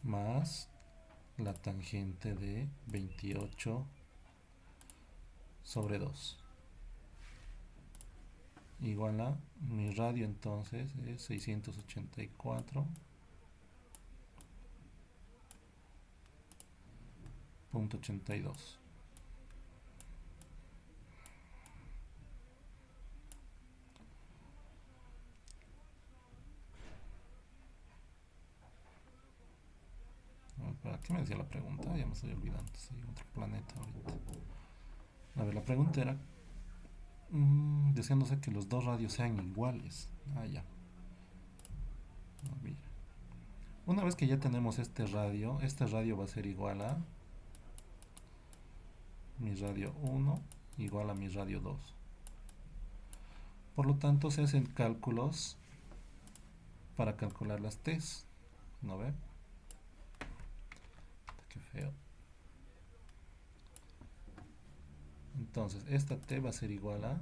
más la tangente de 28 sobre 2 igual a mi radio entonces es 684.82. ¿Para qué me decía la pregunta? Ya me estoy olvidando, soy otro planeta ahorita. A ver, la pregunta era deseándose que los dos radios sean iguales. Ah, ya. No, mira. Una vez que ya tenemos este radio va a ser igual a mi radio 1 igual a mi radio 2. Por lo tanto, se hacen cálculos para calcular las T's. ¿No ve? Qué feo. Entonces, esta T va a ser igual a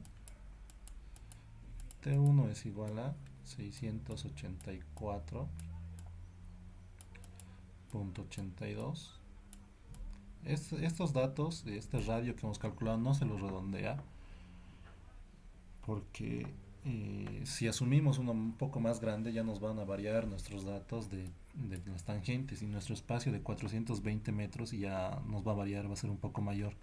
T1 es igual a 684.82. Estos datos de este radio que hemos calculado no se los redondea porque si asumimos uno un poco más grande ya nos van a variar nuestros datos de las tangentes y nuestro espacio de 420 metros y ya nos va a variar, va a ser un poco mayor.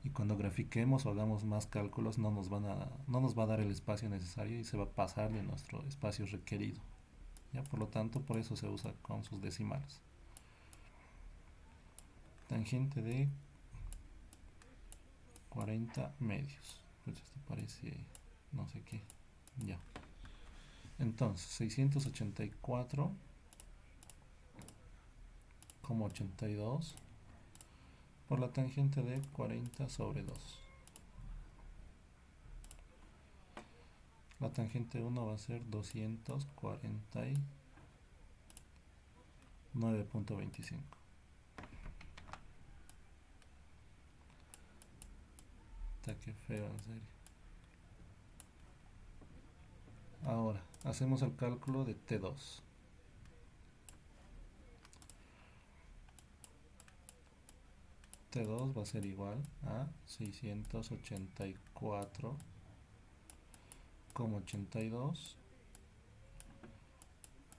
Y cuando grafiquemos o hagamos más cálculos no nos va a dar el espacio necesario y se va a pasar de nuestro espacio requerido. ¿Ya? Por lo tanto, por eso se usa con sus decimales. Tangente de 40 medios. Pues esto parece no sé qué. Ya. Entonces, 684,82 por la tangente de 40 sobre 2. La tangente 1 va a ser 249.25. Está que feo, en serio. Ahora, hacemos el cálculo de T2. T2 va a ser igual a 684,82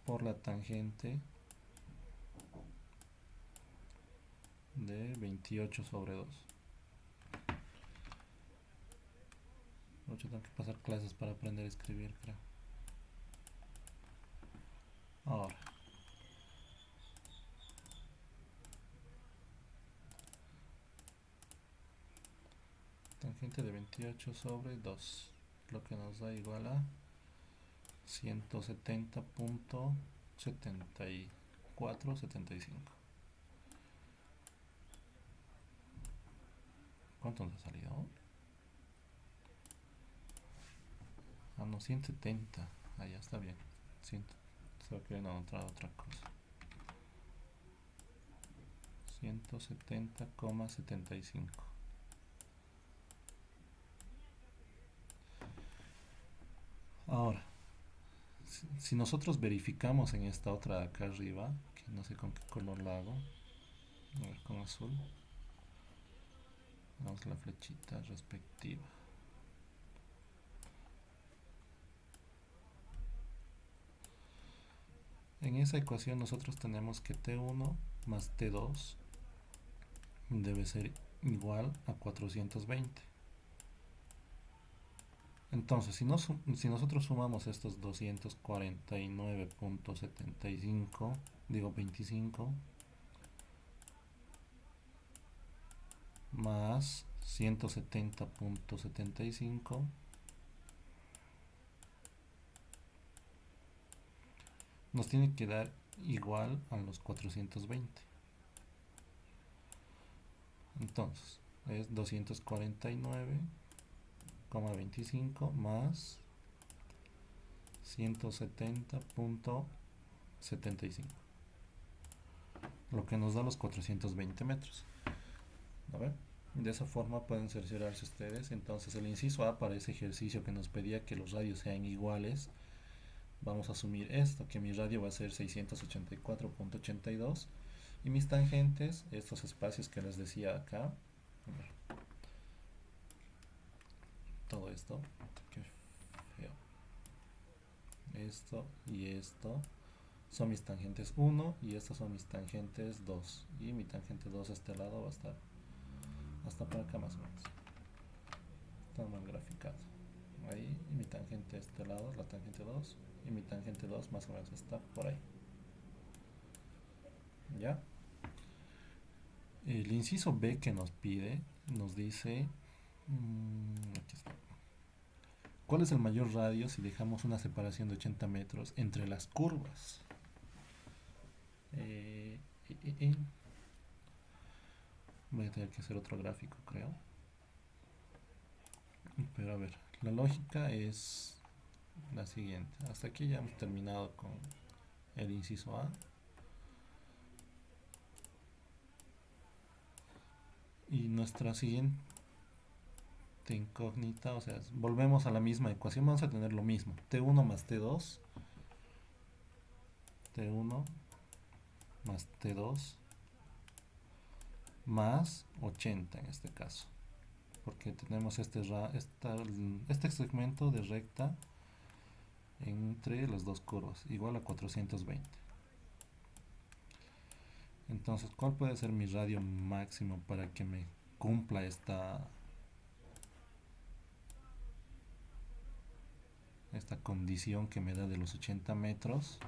por la tangente de 28 sobre 2. Yo tengo que pasar clases para aprender a escribir, creo. Ahora, tangente de 28 sobre 2, lo que nos da igual a 170.7475. ¿Cuánto nos ha salido? Ah, no, 170. Ah, ya está bien. 100. Solo que anotar otra cosa. 170,75. Ahora, si nosotros verificamos en esta otra de acá arriba, que no sé con qué color la hago, a ver, con azul, damos la flechita respectiva. En esa ecuación nosotros tenemos que T1 más T2 debe ser igual a 420. Entonces, si nosotros sumamos estos 249.75, digo 25, más 170.75, nos tiene que dar igual a los 420. Entonces, es 249,25 más 170.75, lo que nos da los 420 metros. A ver, de esa forma pueden cerciorarse ustedes. Entonces, el inciso A para ese ejercicio que nos pedía que los radios sean iguales, vamos a asumir esto, que mi radio va a ser 684.82 y mis tangentes, estos espacios que les decía acá, todo esto, qué feo, esto y esto son mis tangentes 1 y estos son mis tangentes 2, y mi tangente 2 a este lado va a estar hasta por acá más o menos, está mal graficado ahí, y mi tangente a este lado, la tangente 2, y mi tangente 2 más o menos está por ahí. ¿Ya? El inciso B que nos pide, nos dice, aquí está, ¿cuál es el mayor radio si dejamos una separación de 80 metros entre las curvas? Voy a tener que hacer otro gráfico, creo. Pero a ver, la lógica es la siguiente. Hasta aquí ya hemos terminado con el inciso A. Y nuestra siguiente incógnita, o sea, volvemos a la misma ecuación, vamos a tener lo mismo. T1 más T2, T1 más T2 más 80 en este caso, porque tenemos este segmento de recta entre las dos curvas, igual a 420. Entonces, ¿cuál puede ser mi radio máximo para que me cumpla esta condición que me da de los 80 metros?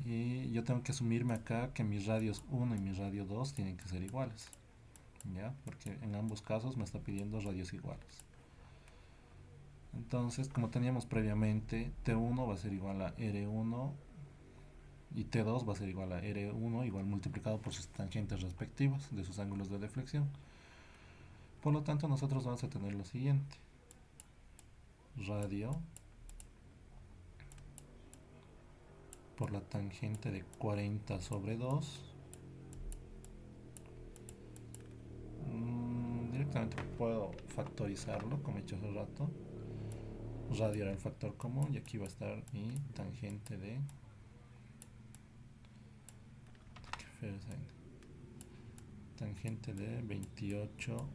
Y yo tengo que asumirme acá que mis radios 1 y mi radio 2 tienen que ser iguales, ¿ya? Porque en ambos casos me está pidiendo radios iguales. Entonces, como teníamos previamente, T1 va a ser igual a R1 y T2 va a ser igual a R1 igual multiplicado por sus tangentes respectivas de sus ángulos de deflexión. Por lo tanto, nosotros vamos a tener lo siguiente: radio por la tangente de 40 sobre 2. Directamente puedo factorizarlo como he hecho hace rato. Radio era el factor común y aquí va a estar mi tangente de tangente de 28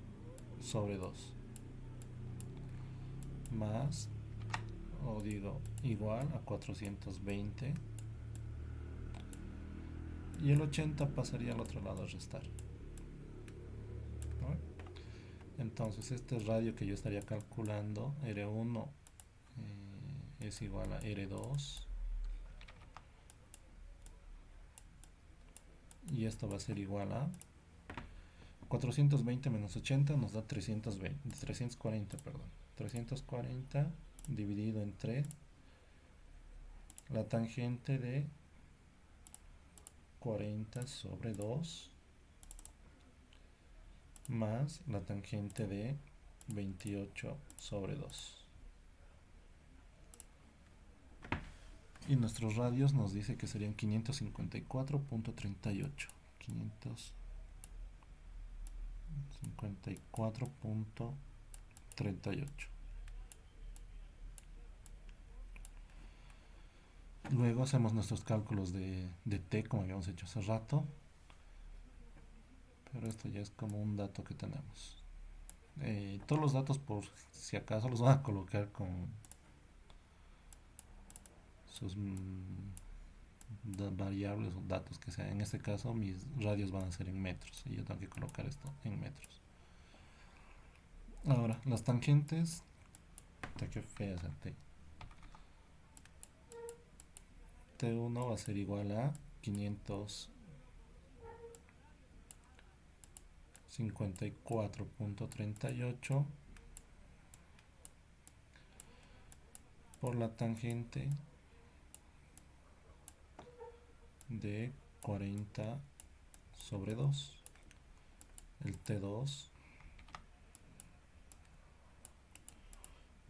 sobre 2 más, o digo igual a 420, y el 80 pasaría al otro lado a restar, ¿no? Entonces este radio que yo estaría calculando, R1 es igual a R2, y esto va a ser igual a 420 menos 80 nos da 340, perdón. 340 dividido entre la tangente de 40 sobre 2 más la tangente de 28 sobre 2. Y nuestros radios nos dice que serían 554.38. 554.38. Luego hacemos nuestros cálculos de t, como habíamos hecho hace rato, pero esto ya es como un dato que tenemos. Todos los datos, por si acaso, los van a colocar con sus variables o datos que sean. En este caso, mis radios van a ser en metros y yo tengo que colocar esto en metros. Ahora, las tangentes, qué fea esa T. T1 va a ser igual a 554.38 por la tangente de 40 sobre 2. El T2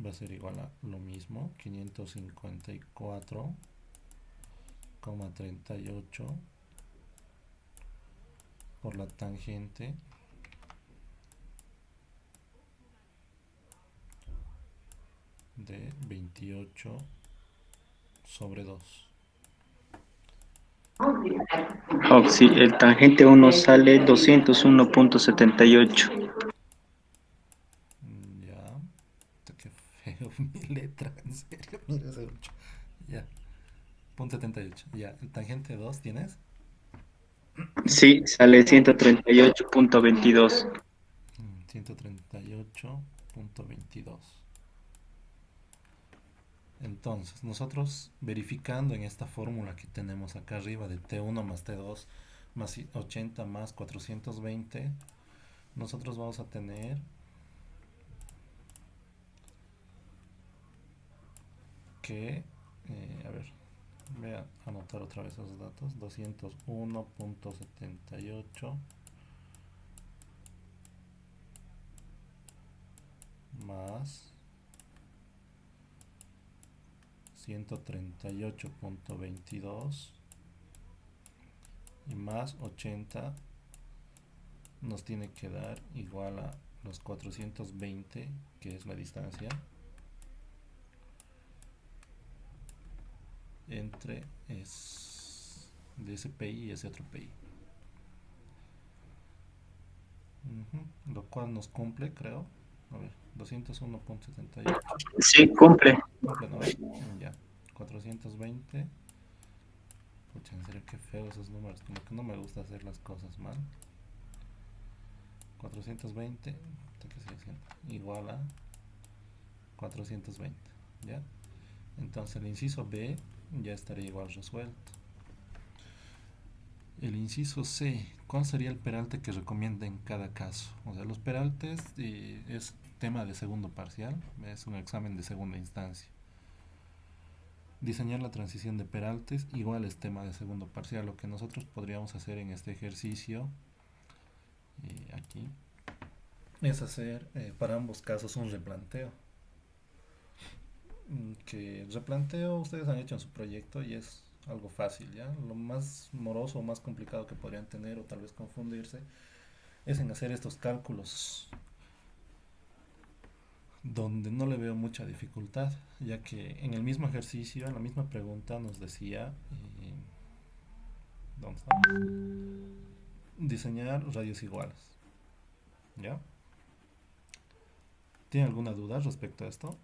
va a ser igual a lo mismo, 554,38 por la tangente de 28 sobre 2. Oh, sí, el tangente 1 sale 201.78. Ya, qué feo mi letra, en serio, mira ese 8. Ya, punto 78. Ya, el tangente 2 tienes Sí, sale 138.22. 138.22. Entonces, nosotros verificando en esta fórmula que tenemos acá arriba de T1 más T2 más 80 más 420, nosotros vamos a tener que, a ver, voy a anotar otra vez esos datos, 201.78 más 138.22 y más 80 nos tiene que dar igual a los 420, que es la distancia entre de ese PI y ese otro PI. Lo cual nos cumple, creo. A ver, 201.78. Sí, cumple. Cumple, ¿no? Ya. 420. Pucha, en serio, qué feo esos números. Como que no me gusta hacer las cosas mal. 420, ¿qué sigue siendo? Igual a 420, ¿ya? Entonces el inciso B ya estaría igual resuelto. El inciso C, ¿cuál sería el peralte que recomienda en cada caso? O sea, los peraltes es tema de segundo parcial, es un examen de segunda instancia. Diseñar la transición de peraltes igual es tema de segundo parcial. Lo que nosotros podríamos hacer en este ejercicio, aquí, es hacer para ambos casos un replanteo. Que el replanteo ustedes han hecho en su proyecto y es algo fácil, ¿ya? Lo más moroso o más complicado que podrían tener o tal vez confundirse es en hacer estos cálculos donde no le veo mucha dificultad, ya que en el mismo ejercicio, en la misma pregunta nos decía ¿dónde está? Diseñar radios iguales, ¿ya? ¿Tiene alguna duda respecto a esto?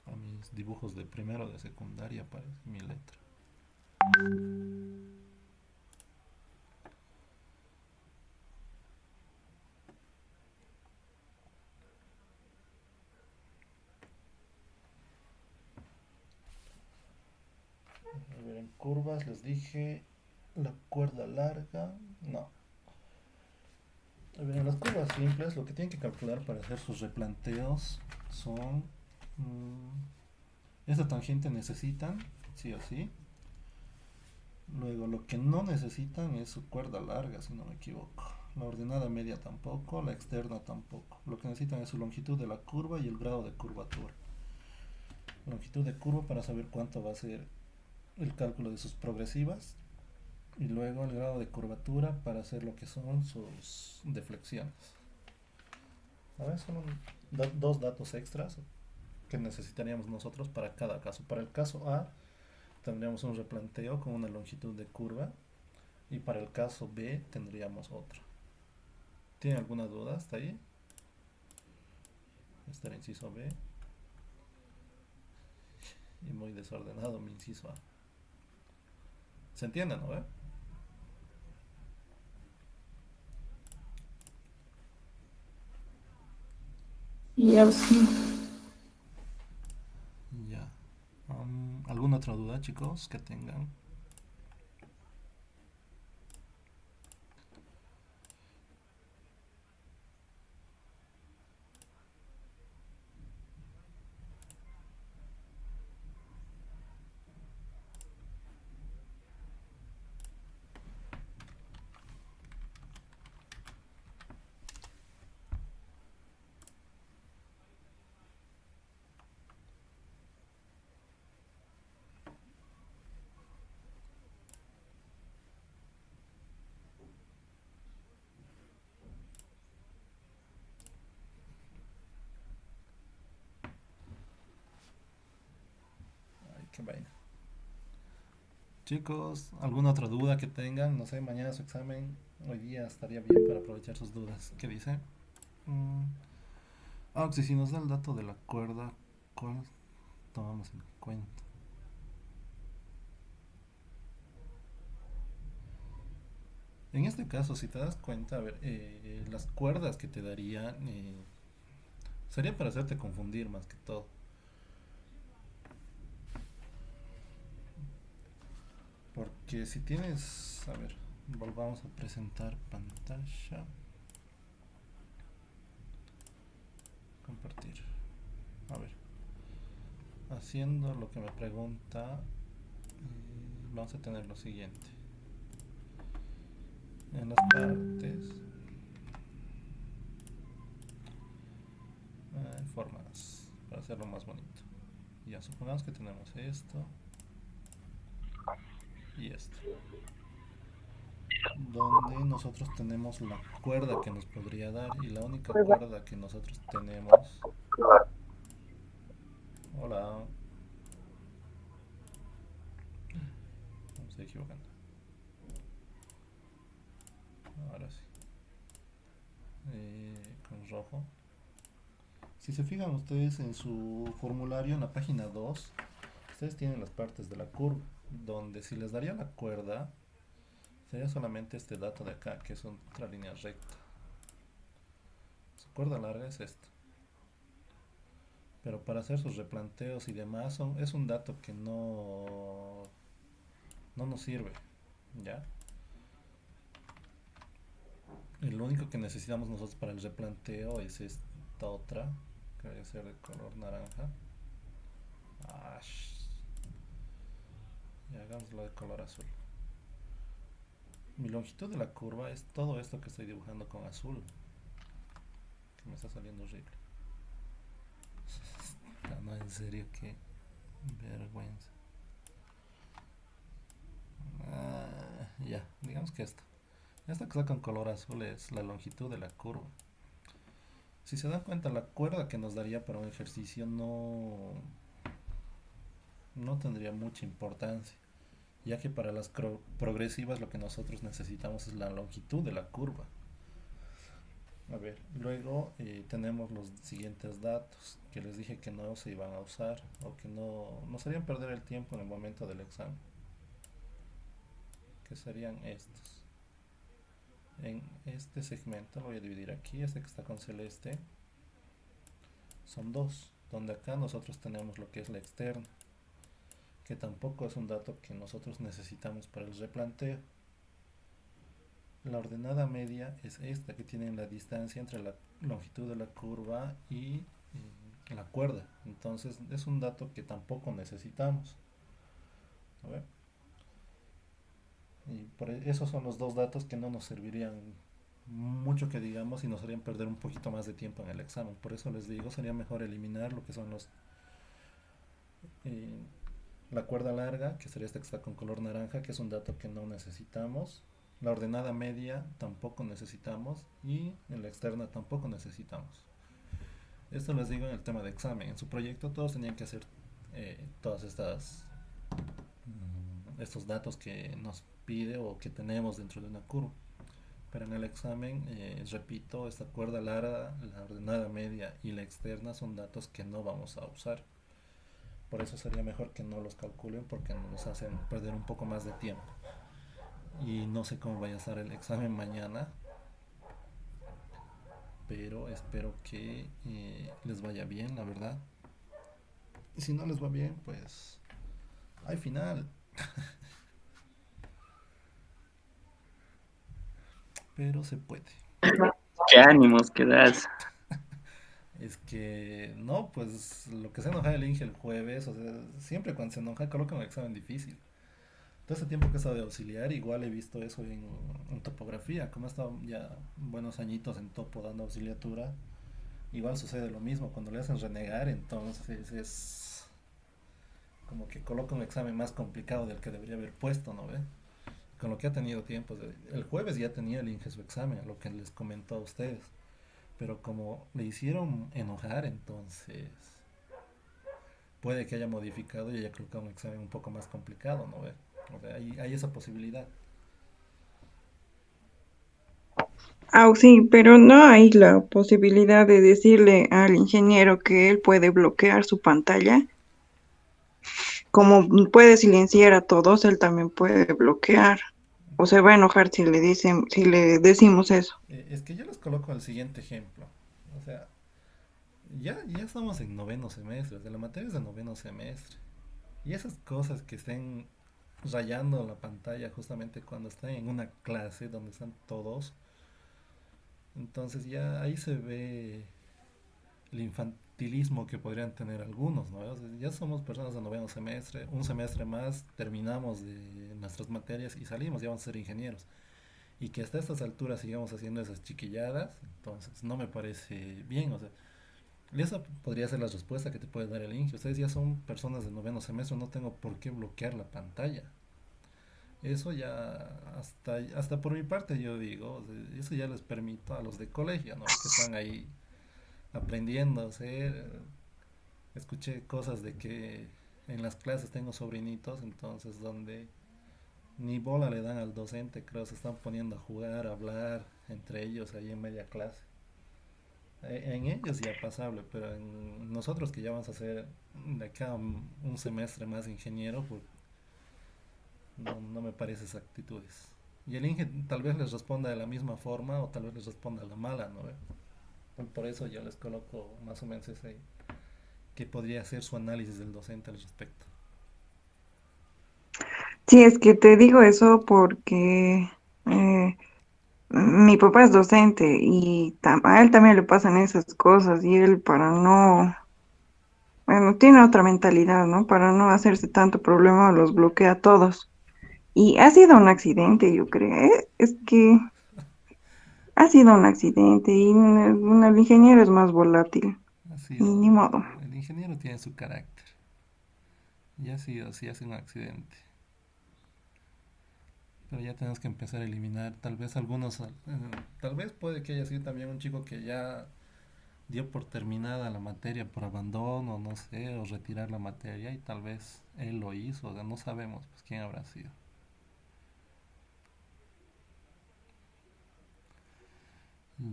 A mis dibujos de primero de secundaria aparece mi letra. A ver, en curvas les dije la cuerda larga, no. A ver, en las curvas simples lo que tienen que calcular para hacer sus replanteos son esta tangente necesitan, sí o sí. Luego lo que no necesitan es su cuerda larga, si no me equivoco. La ordenada media tampoco, la externa tampoco. Lo que necesitan es su longitud de la curva y el grado de curvatura. Longitud de curva para saber cuánto va a ser el cálculo de sus progresivas. Y luego el grado de curvatura para hacer lo que son sus deflexiones. A ver, son dos datos extras que necesitaríamos nosotros para cada caso. Para el caso A tendríamos un replanteo con una longitud de curva y para el caso B tendríamos otro. ¿Tiene alguna duda hasta ahí? Este era inciso B. Y muy desordenado mi inciso A. ¿Se entiende, no? Ya, sí. Ya. ¿Alguna otra duda, chicos, que tengan? Ay, qué vaina. Chicos, ¿alguna otra duda que tengan? No sé, mañana su examen. Hoy día estaría bien para aprovechar sus dudas. ¿Qué dice? Mm, si nos da el dato de la cuerda, ¿cuál tomamos en cuenta? En este caso, si te das cuenta, a ver, las cuerdas que te darían sería para hacerte confundir más que todo. Porque si tienes, a ver, volvamos a presentar pantalla. Compartir. A ver, haciendo lo que me pregunta, vamos a tener lo siguiente. En las partes, formas, para hacerlo más bonito. Ya, supongamos que tenemos esto y esto. Donde nosotros tenemos la cuerda que nos podría dar y la única cuerda que nosotros tenemos. Hola, me estoy equivocando. Ahora sí. Con rojo. Si se fijan ustedes en su formulario en la página 2, ustedes tienen las partes de la curva, donde si les daría la cuerda, sería solamente este dato de acá, que es otra línea recta. Su cuerda larga es esta. Pero para hacer sus replanteos y demás, es un dato que no nos sirve, ¿ya? Y lo único que necesitamos nosotros para el replanteo es esta otra, que debe ser de color naranja. Y hagámoslo de color azul. Mi longitud de la curva es todo esto que estoy dibujando con azul, que me está saliendo horrible. No, en serio, qué vergüenza. Ya, digamos que esta que está con color azul es la longitud de la curva. Si se dan cuenta, la cuerda que nos daría para un ejercicio no tendría mucha importancia, ya que para las progresivas lo que nosotros necesitamos es la longitud de la curva. A ver, luego tenemos los siguientes datos que les dije que no se iban a usar o que no nos harían perder el tiempo en el momento del examen, que serían estos. En este segmento lo voy a dividir aquí, este que está con celeste, son dos, donde acá nosotros tenemos lo que es la externa, que tampoco es un dato que nosotros necesitamos para el replanteo. La ordenada media es esta, que tiene la distancia entre la longitud de la curva y la cuerda. Entonces es un dato que tampoco necesitamos. A ver. Y esos son los dos datos que no nos servirían mucho que digamos y nos harían perder un poquito más de tiempo en el examen. Por eso les digo, sería mejor eliminar lo que son eh, la cuerda larga, que sería esta que está con color naranja, que es un dato que no necesitamos. La ordenada media tampoco necesitamos y en la externa tampoco necesitamos. Esto les digo en el tema de examen. En su proyecto todos tenían que hacer todas estas estos datos que nos pide o que tenemos dentro de una curva. Pero en el examen, repito, esta cuerda larga, la ordenada media y la externa son datos que no vamos a usar. Por eso sería mejor que no los calculen porque nos hacen perder un poco más de tiempo. Y no sé cómo vaya a estar el examen mañana, pero espero que les vaya bien, la verdad. Y si no les va bien, pues hay final. Pero se puede. Qué ánimos que das. Es que no, pues lo que se enoja el Inge el jueves, o sea, siempre cuando se enoja colocan un examen difícil. Todo este tiempo que he estado de auxiliar, igual he visto eso en topografía, como he estado ya buenos añitos en topo dando auxiliatura, igual sucede lo mismo, cuando le hacen renegar, entonces es como que coloca un examen más complicado del que debería haber puesto, ¿no ve? Con lo que ha tenido tiempo, el jueves ya tenía el Inge su examen, lo que les comentó a ustedes, pero como le hicieron enojar, entonces puede que haya modificado y haya colocado un examen un poco más complicado, ¿no ve? O sea, hay esa posibilidad. Ah, sí, pero no hay la posibilidad de decirle al ingeniero que él puede bloquear su pantalla. Como puede silenciar a todos, él también puede bloquear. O se va a enojar si le dicen, si le decimos eso. Es que yo les coloco el siguiente ejemplo. O sea, ya estamos en noveno semestre, de la materia es de noveno semestre. Y esas cosas que estén rayando la pantalla justamente cuando están en una clase donde están todos, entonces ya ahí se ve el infantilismo que podrían tener algunos, ¿no? O sea, ya somos personas de noveno semestre, un semestre más terminamos de nuestras materias y salimos, ya vamos a ser ingenieros. Y que hasta estas alturas sigamos haciendo esas chiquilladas, entonces no me parece bien, o sea, y esa podría ser la respuesta que te puede dar el INGE. Ustedes ya son personas de noveno semestre, no tengo por qué bloquear la pantalla. Eso ya, hasta por mi parte yo digo, o sea, eso ya les permito a los de colegio, ¿no? Que están ahí aprendiendo a hacer. Escuché cosas de que en las clases tengo sobrinitos, entonces donde ni bola le dan al docente, creo, se están poniendo a jugar, a hablar entre ellos ahí en media clase. En ellos ya pasable, pero en nosotros que ya vamos a ser de acá un semestre más ingeniero, pues no me parece esas actitudes. Y el Inge tal vez les responda de la misma forma o tal vez les responda a la mala, ¿no? Por eso yo les coloco más o menos ese, que podría ser su análisis del docente al respecto. Sí, es que te digo eso porque eh, mi papá es docente y a él también le pasan esas cosas y él para no, bueno, tiene otra mentalidad, ¿no? Para no hacerse tanto problema los bloquea a todos. Y ha sido un accidente, yo creo. Es que ha sido un accidente y el ingeniero es más volátil. Ha Y sido, ni modo. el ingeniero tiene su carácter. Y ha sido así, hace un accidente. Pero ya tenemos que empezar a eliminar tal vez algunos, tal vez puede que haya sido también un chico que ya dio por terminada la materia por abandono, no sé, o retirar la materia y tal vez él lo hizo, o sea, no sabemos pues quién habrá sido.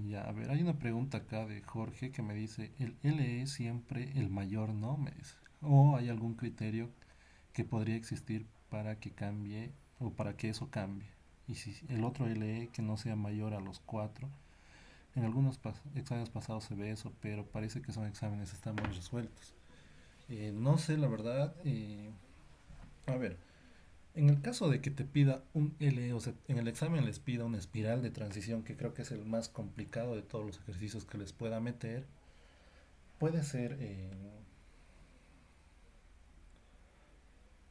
Ya, a ver, hay una pregunta acá de Jorge que me dice, ¿el L es siempre el mayor, no? Me dice. ¿O hay algún criterio que podría existir para que cambie o para que eso cambie? Y si el otro LE que no sea mayor a los 4, en algunos exámenes pasados se ve eso, pero parece que son exámenes que están muy resueltos. No sé la verdad. A ver, en el caso de que te pida un LE, o sea, en el examen les pida una espiral de transición, que creo que es el más complicado de todos los ejercicios que les pueda meter, puede ser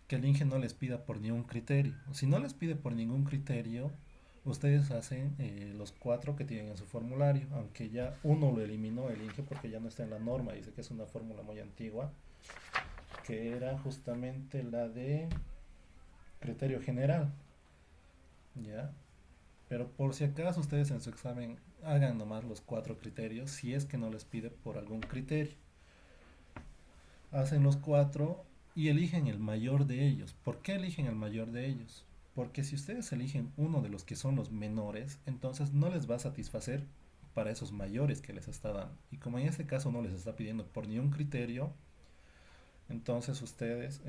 que el INGE no les pida por ningún criterio. Si no les pide por ningún criterio, ustedes hacen los 4 que tienen en su formulario, aunque ya uno lo eliminó el INGE porque ya no está en la norma, dice que es una fórmula muy antigua, que era justamente la de criterio general, ¿ya? Pero por si acaso ustedes en su examen hagan nomás los 4 criterios, si es que no les pide por algún criterio. Hacen los 4 y eligen el mayor de ellos. ¿Por qué eligen el mayor de ellos? Porque si ustedes eligen uno de los que son los menores, entonces no les va a satisfacer para esos mayores que les está dando. Y como en este caso no les está pidiendo por ni un criterio, entonces ustedes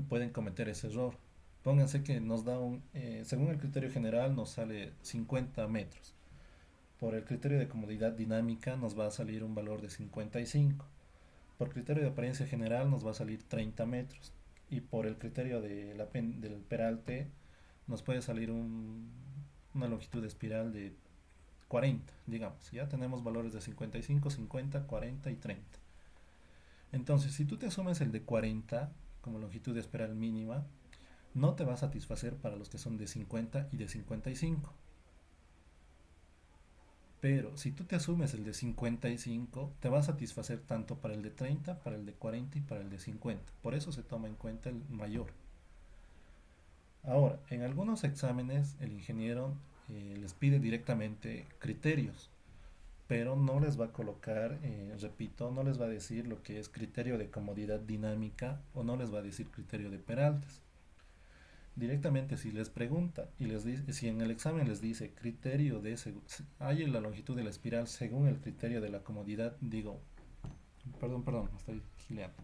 pueden cometer ese error. Pónganse que nos da según el criterio general nos sale 50 metros. Por el criterio de comodidad dinámica nos va a salir un valor de 55. Por criterio de apariencia general nos va a salir 30 metros. Y por el criterio del peralte nos puede salir una longitud de espiral de 40, digamos. Ya tenemos valores de 55, 50, 40 y 30. Entonces, si tú te asumes el de 40 como longitud de espiral mínima, no te va a satisfacer para los que son de 50 y de 55. Pero si tú te asumes el de 55, te va a satisfacer tanto para el de 30, para el de 40 y para el de 50. Por eso se toma en cuenta el mayor. Ahora, en algunos exámenes el ingeniero les pide directamente criterios, pero no les va a colocar, repito, no les va a decir lo que es criterio de comodidad dinámica o no les va a decir criterio de Peraltes. Directamente si les pregunta y les dice, si en el examen les dice criterio de hay la longitud de la espiral según el criterio de la comodidad, digo, perdón, me estoy gileando.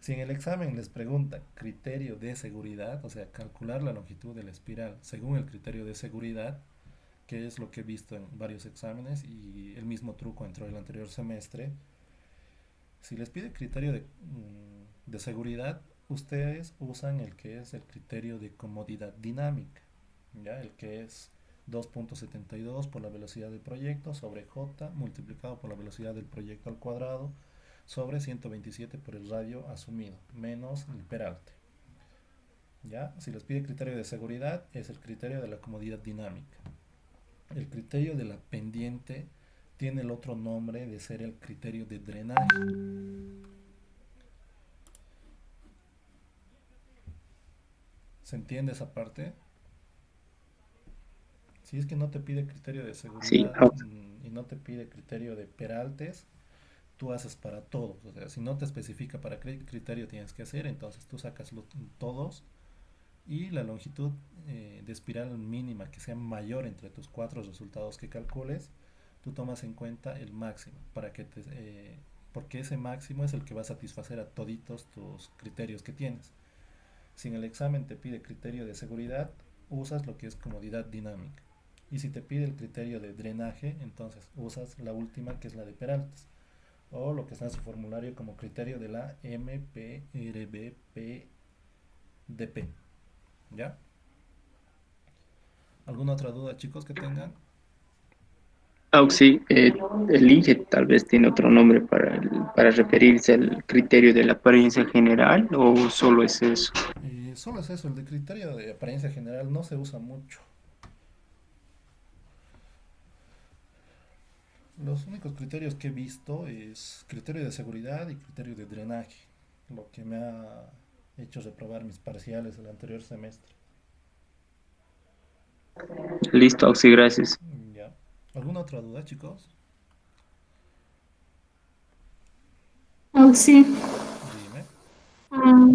Si en el examen les pregunta criterio de seguridad, o sea, calcular la longitud de la espiral según el criterio de seguridad, que es lo que he visto en varios exámenes y el mismo truco entró el anterior semestre, si les pide criterio de seguridad, ustedes usan el que es el criterio de comodidad dinámica, ¿ya? El que es 2.72 por la velocidad del proyecto sobre j multiplicado por la velocidad del proyecto al cuadrado sobre 127 por el radio asumido menos el peralte. ¿Ya? Si les pide criterio de seguridad, es el criterio de la comodidad dinámica. El criterio de la pendiente tiene el otro nombre de ser el criterio de drenaje. ¿Se entiende esa parte? Si es que no te pide criterio de Sí, seguridad y no te pide criterio de peraltes, tú haces para todos. O sea, si no te especifica para qué criterio tienes que hacer, entonces tú sacas todos y la longitud de espiral mínima que sea mayor entre tus cuatro resultados que calcules, tú tomas en cuenta el máximo para que porque ese máximo es el que va a satisfacer a toditos tus criterios que tienes. Si en el examen te pide criterio de seguridad, usas lo que es comodidad dinámica. Y si te pide el criterio de drenaje, entonces usas la última que es la de Peraltes. O lo que está en su formulario como criterio de la MPRBPDP. ¿Ya? ¿Alguna otra duda, chicos, que tengan? Sí, el INGE tal vez tiene otro nombre para referirse al criterio de la apariencia general o solo es eso. Solo es eso, el de criterio de apariencia general no se usa mucho. Los únicos criterios que he visto es criterio de seguridad y criterio de drenaje, lo que me ha hecho reprobar mis parciales el anterior semestre. Listo, sí, gracias. Ya. ¿Alguna otra duda, chicos? Oh, sí. Dime. Ah,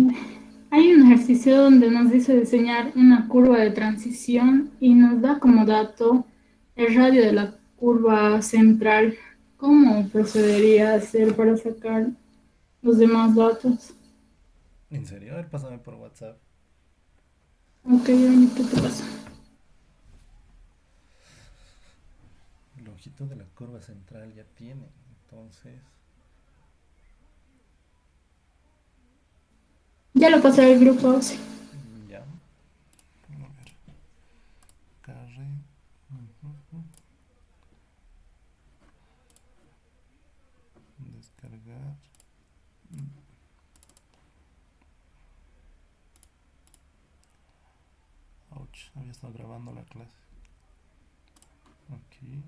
hay un ejercicio donde nos dice diseñar una curva de transición y nos da como dato el radio de la curva central. ¿Cómo procedería a hacer para sacar los demás datos? ¿En serio? A ver, pásame por WhatsApp. Ok, Dani, ¿qué te pasa? Longitud de la curva central ya tiene. Entonces, Ya lo pasé al grupo, sí. ya. A ver. Carre. Ujú. Descargar. Ouch, había estado grabando la clase. Aquí.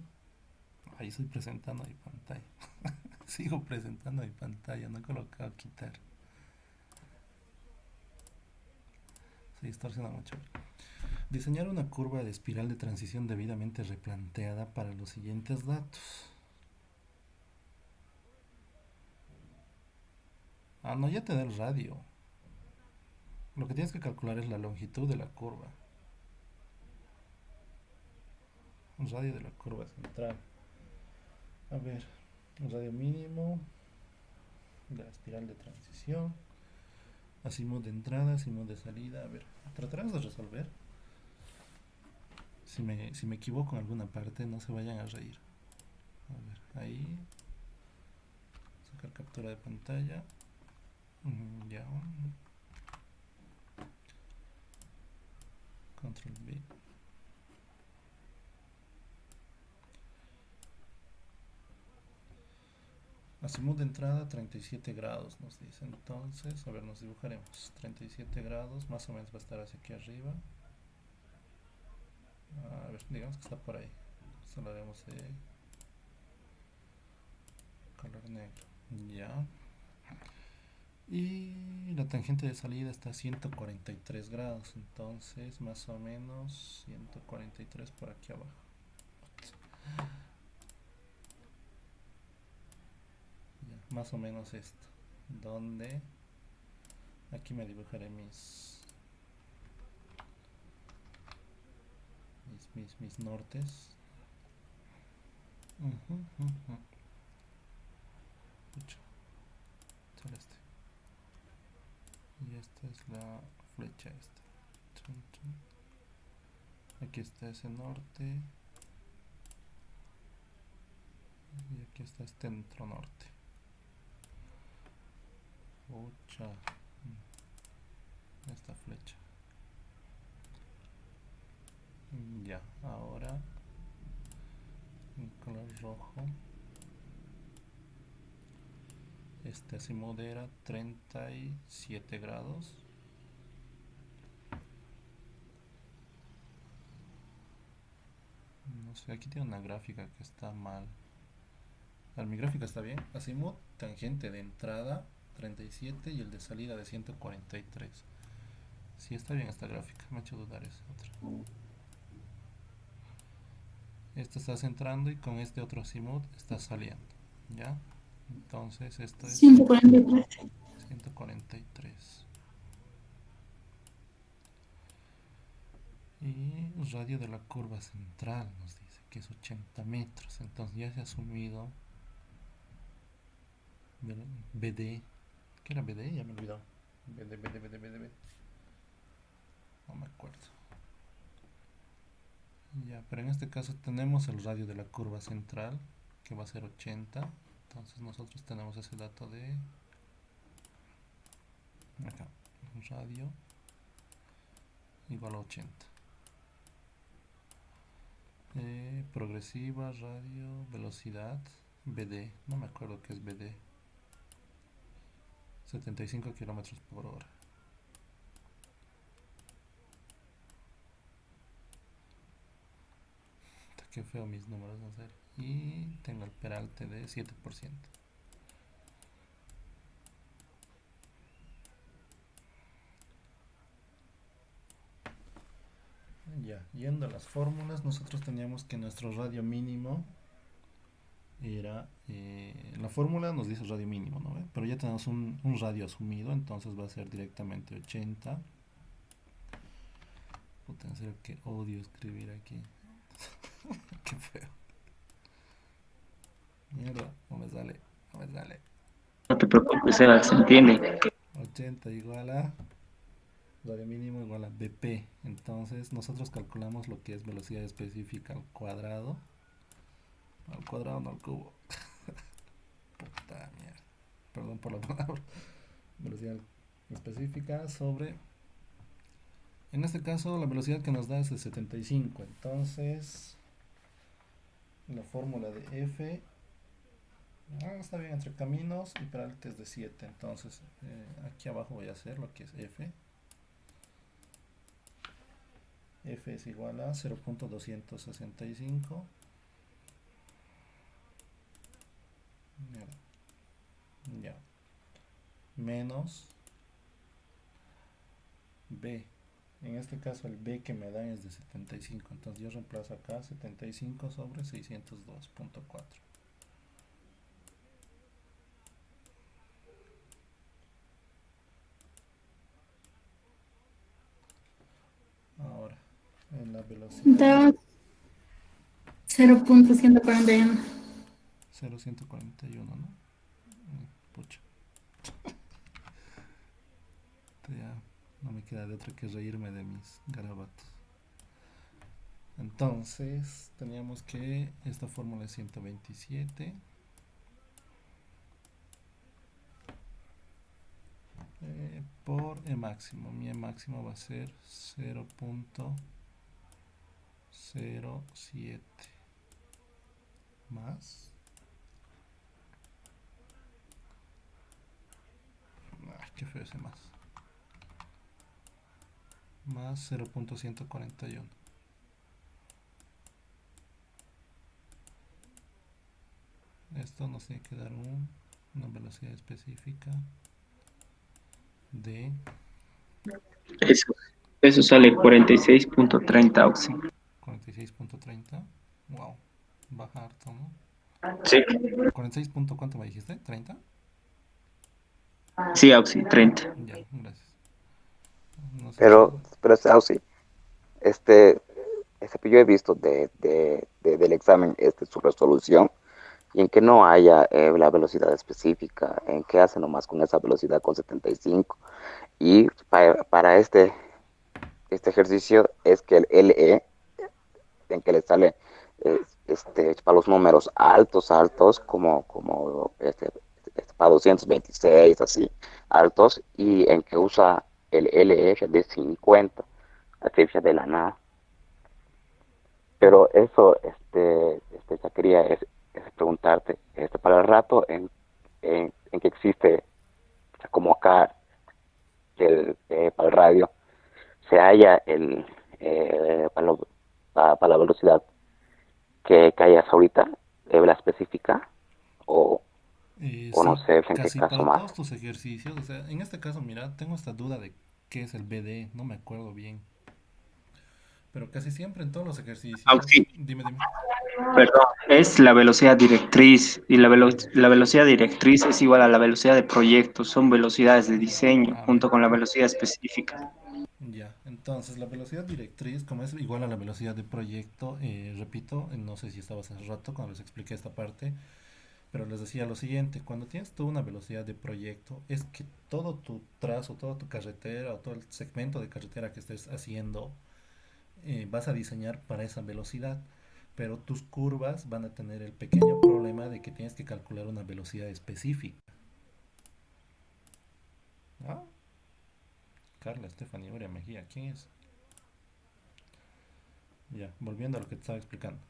Ahí estoy presentando mi pantalla. Sigo presentando mi pantalla, no he colocado quitar. Se distorsiona mucho. Diseñar una curva de espiral de transición debidamente replanteada para los siguientes datos. Ah, no, ya te da el radio. Lo que tienes que calcular es la longitud de la curva. Un radio de la curva central. A ver, un radio mínimo, la espiral de transición, azimut de entrada, azimut de salida. A ver, tratarás de resolver. Si me equivoco en alguna parte, no se vayan a reír. A ver, ahí. Sacar captura de pantalla. Ya. Control B. Azimut de entrada 37 grados nos dice. Entonces, a ver, nos dibujaremos. 37 grados, más o menos va a estar hacia aquí arriba. A ver, digamos que está por ahí. Solo haremos color negro. Ya. Y la tangente de salida está a 143 grados. Entonces, más o menos 143 por aquí abajo. Ya, más o menos esto. Donde aquí me dibujaré mis nortes. Pucha, celeste. Y esta es la flecha esta. Aquí está ese norte. Y aquí está este centro norte. Pucha. Esta flecha. Ya, ahora en color rojo. Este azimut era 37 grados. No sé, aquí tiene una gráfica que está mal. A ver, mi gráfica está bien. Azimut, tangente de entrada 37 y el de salida de 143. Sí, está bien esta gráfica. Me ha hecho dudar esa otra. Esto está centrando y con este otro azimut está saliendo. ¿Ya? Entonces esto es 143. 143. Y radio de la curva central nos dice que es 80 metros. Entonces ya se ha asumido BD. ¿Qué era BD? Ya me he olvidado. BD. No me acuerdo. Ya, pero en este caso tenemos el radio de la curva central, que va a ser 80. Entonces nosotros tenemos ese dato de acá, radio igual a 80. Progresiva, radio, velocidad, BD, no me acuerdo qué es BD. 75 kilómetros por hora. Qué feo mis números, no sé. Y tengo el peralte de 7%. Ya, yendo a las fórmulas, nosotros teníamos que nuestro radio mínimo era, la fórmula nos dice radio mínimo, ¿no? Pero ya tenemos un radio asumido, entonces va a ser directamente 80. Puta, en serio que odio escribir aquí. Qué feo. Mierda, no me sale. No te preocupes, Eva, se entiende. 80 igual a radio mínimo igual a BP. Entonces nosotros calculamos lo que es velocidad específica al cuadrado. Al cuadrado, no al cubo. Puta mierda. Perdón por la palabra. Velocidad específica sobre... En este caso la velocidad que nos da es de 75. Entonces la fórmula de F... está bien, entre caminos y peralte es de 7. Entonces aquí abajo voy a hacer lo que es F. F es igual a 0.265 ya menos B. En este caso el B que me dan es de 75. Entonces yo reemplazo acá 75 sobre 602.4. la velocidad Da 0.141. 0,141, ¿no? Pucha, ya no me queda de otra que reírme de mis garabatos. Entonces, teníamos que esta fórmula es 127 por E máximo. Mi E máximo va a ser 0.07 más. Qué feo ese más. Más 0.141. Esto nos tiene que dar una velocidad específica de Eso, eso sale 46.30 Oxy. 46.30. Wow, baja harto, ¿no? Sí, 46 punto, ¿cuánto me dijiste? ¿30? sí, Oxy, 30. Ya, gracias. No sé qué. Pero sí, este, que yo he visto del examen, su resolución, y en que no haya la velocidad específica, en que hace nomás con esa velocidad con 75. Y para este ejercicio es que el LE, en que le sale para los números altos, altos, como para 226, así, altos, y en que usa el LF de 50, así de la nada. Pero eso, ya quería es preguntarte, para el rato en que existe, o sea, como acá, para el radio, se halla para la velocidad que hayas ahorita, la específica, o, o no Sí, sé en qué casi caso para más. todos tus ejercicios. O sea, en este caso, mira, tengo esta duda de qué es el BD, no me acuerdo bien. Pero casi siempre en todos los ejercicios, Oxy, dime. perdón, es la velocidad directriz y la velocidad directriz es igual a la velocidad de proyecto, son velocidades de diseño A ver, junto con la velocidad específica. ya. Entonces, la velocidad directriz, como es igual a la velocidad de proyecto, repito, no sé si estabas hace rato cuando les expliqué esta parte, pero les decía lo siguiente: cuando tienes tú una velocidad de proyecto, es que todo tu trazo, toda tu carretera o todo el segmento de carretera que estés haciendo, vas a diseñar para esa velocidad, pero tus curvas van a tener el pequeño problema de que tienes que calcular una velocidad específica. ¿Ah? Carla Stephanie Uria Mejía, ¿quién es? Ya, volviendo a lo que te estaba explicando.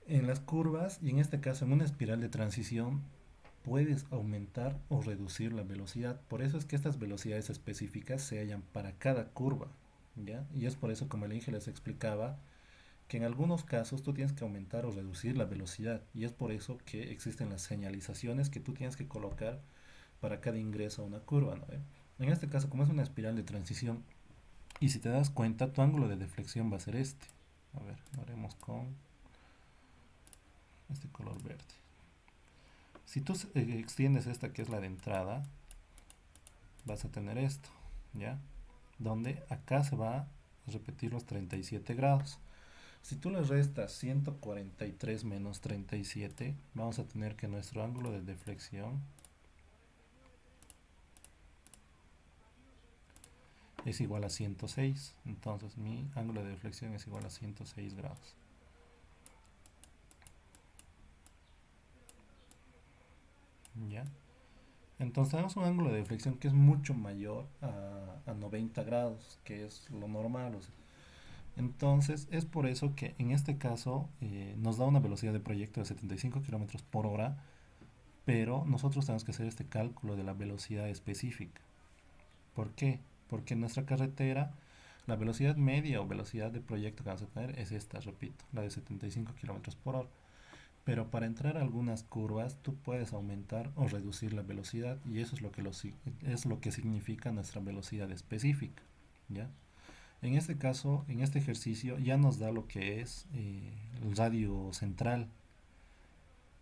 En las curvas, y en este caso en una espiral de transición, puedes aumentar o reducir la velocidad. Por eso es que estas velocidades específicas se hallan para cada curva, ¿ya? Y es por eso, como el Inge les explicaba, que en algunos casos tú tienes que aumentar o reducir la velocidad. Y es por eso que existen las señalizaciones que tú tienes que colocar para cada ingreso a una curva, ¿no? En este caso, como es una espiral de transición, y si te das cuenta, tu ángulo de deflexión va a ser este. A ver, lo haremos con este color verde. Si tú extiendes esta que es la de entrada, vas a tener esto, ¿ya? Donde acá se va a repetir los 37 grados. Si tú le restas 143 menos 37, vamos a tener que nuestro ángulo de deflexión es igual a 106. Entonces mi ángulo de deflexión es igual a 106 grados. ¿Ya? Entonces tenemos un ángulo de deflexión que es mucho mayor a 90 grados, que es lo normal. O sea, entonces es por eso que en este caso nos da una velocidad de proyecto de 75 kilómetros por hora, pero nosotros tenemos que hacer este cálculo de la velocidad específica. ¿Por qué? Porque en nuestra carretera la velocidad media o velocidad de proyecto que vamos a tener es esta, repito, la de 75 kilómetros por hora. Pero para entrar a algunas curvas tú puedes aumentar o reducir la velocidad, y eso es lo que significa nuestra velocidad específica, ¿ya? En este caso, en este ejercicio ya nos da lo que es el radio central,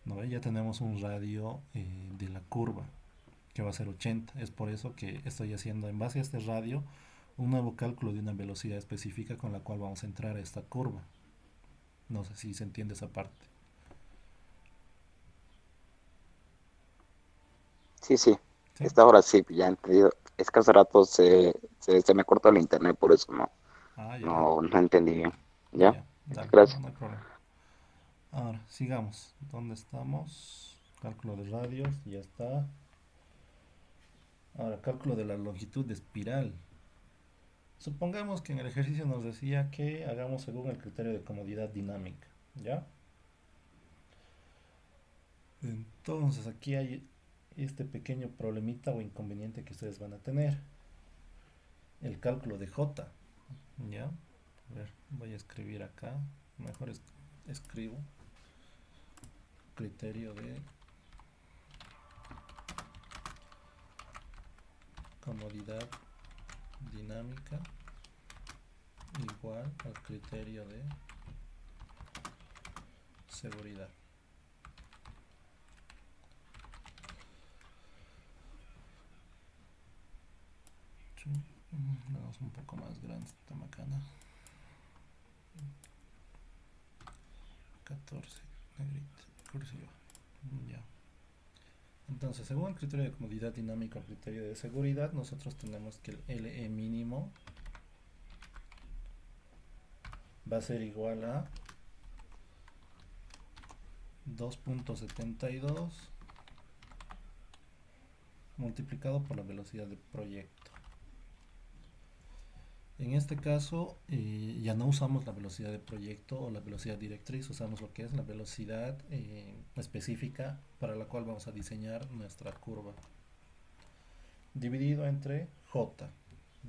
¿no? Ya tenemos un radio de la curva que va a ser 80. Es por eso que estoy haciendo en base a este radio un nuevo cálculo de una velocidad específica con la cual vamos a entrar a esta curva. No sé si se entiende esa parte. Sí, sí, ¿Sí? esta hora sí, ya he entendido. Es que hace rato se me cortó el internet, por eso Ah, ya, ya. no entendí bien. ¿Ya? Ya, dale, no, Gracias. no hay problema. Ahora, sigamos. ¿Dónde estamos? Cálculo de radios, ya está. Ahora, cálculo de la longitud de espiral. Supongamos que en el ejercicio nos decía que hagamos según el criterio de comodidad dinámica, ¿ya? Entonces, aquí hay este pequeño problemita o inconveniente que ustedes van a tener. El cálculo de J, ¿ya? A ver, voy a escribir acá. Mejor escribo criterio de comodidad dinámica igual al criterio de seguridad. Vamos un poco más grande esta macana. 14, negrita, cursiva. Ya. Entonces, según el criterio de comodidad dinámica o criterio de seguridad, nosotros tenemos que el LE mínimo va a ser igual a 2.72 multiplicado por la velocidad de proyecto. En este caso ya no usamos la velocidad de proyecto o la velocidad directriz, usamos lo que es la velocidad específica para la cual vamos a diseñar nuestra curva, dividido entre J,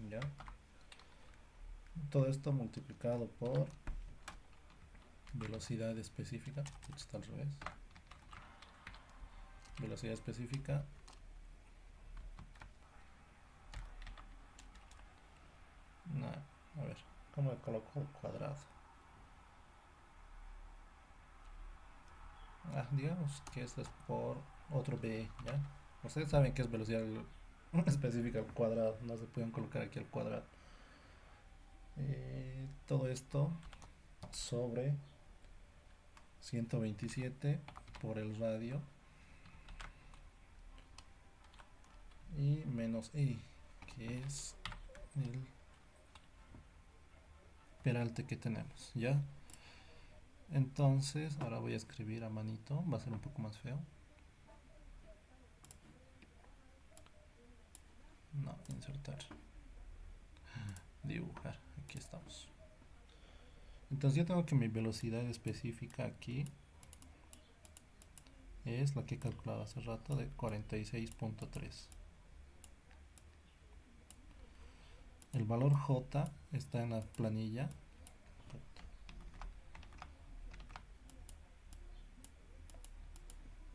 ¿ya? Todo esto multiplicado por velocidad específica, está al revés, velocidad específica no, a ver, ¿cómo le coloco el cuadrado? Digamos que esto es por otro b, ¿ya? Ustedes saben que es velocidad específica al cuadrado, no se pueden colocar aquí al cuadrado. Todo esto sobre 127 por el radio y menos e, que es el peralte que tenemos, ¿ya? Entonces, ahora voy a escribir a manito, va a ser un poco más feo. No, insertar, dibujar, aquí estamos. Entonces yo tengo que mi velocidad específica aquí es la que he calculado hace rato de 46.3. El valor J está en la planilla,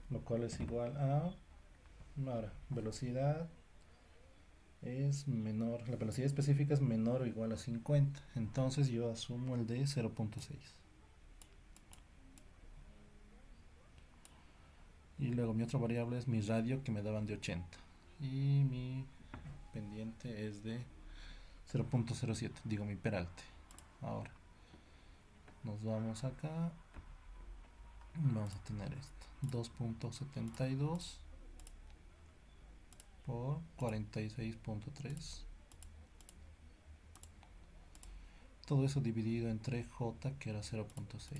lo cual es igual a, ahora, velocidad es menor, la velocidad específica es menor o igual a 50, entonces yo asumo el de 0.6. Y luego mi otra variable es mi radio, que me daban de 80, y mi pendiente es de 0.07, digo mi peralte. Ahora nos vamos acá, vamos a tener esto, 2.72 por 46.3, todo eso dividido entre J, que era 0.6,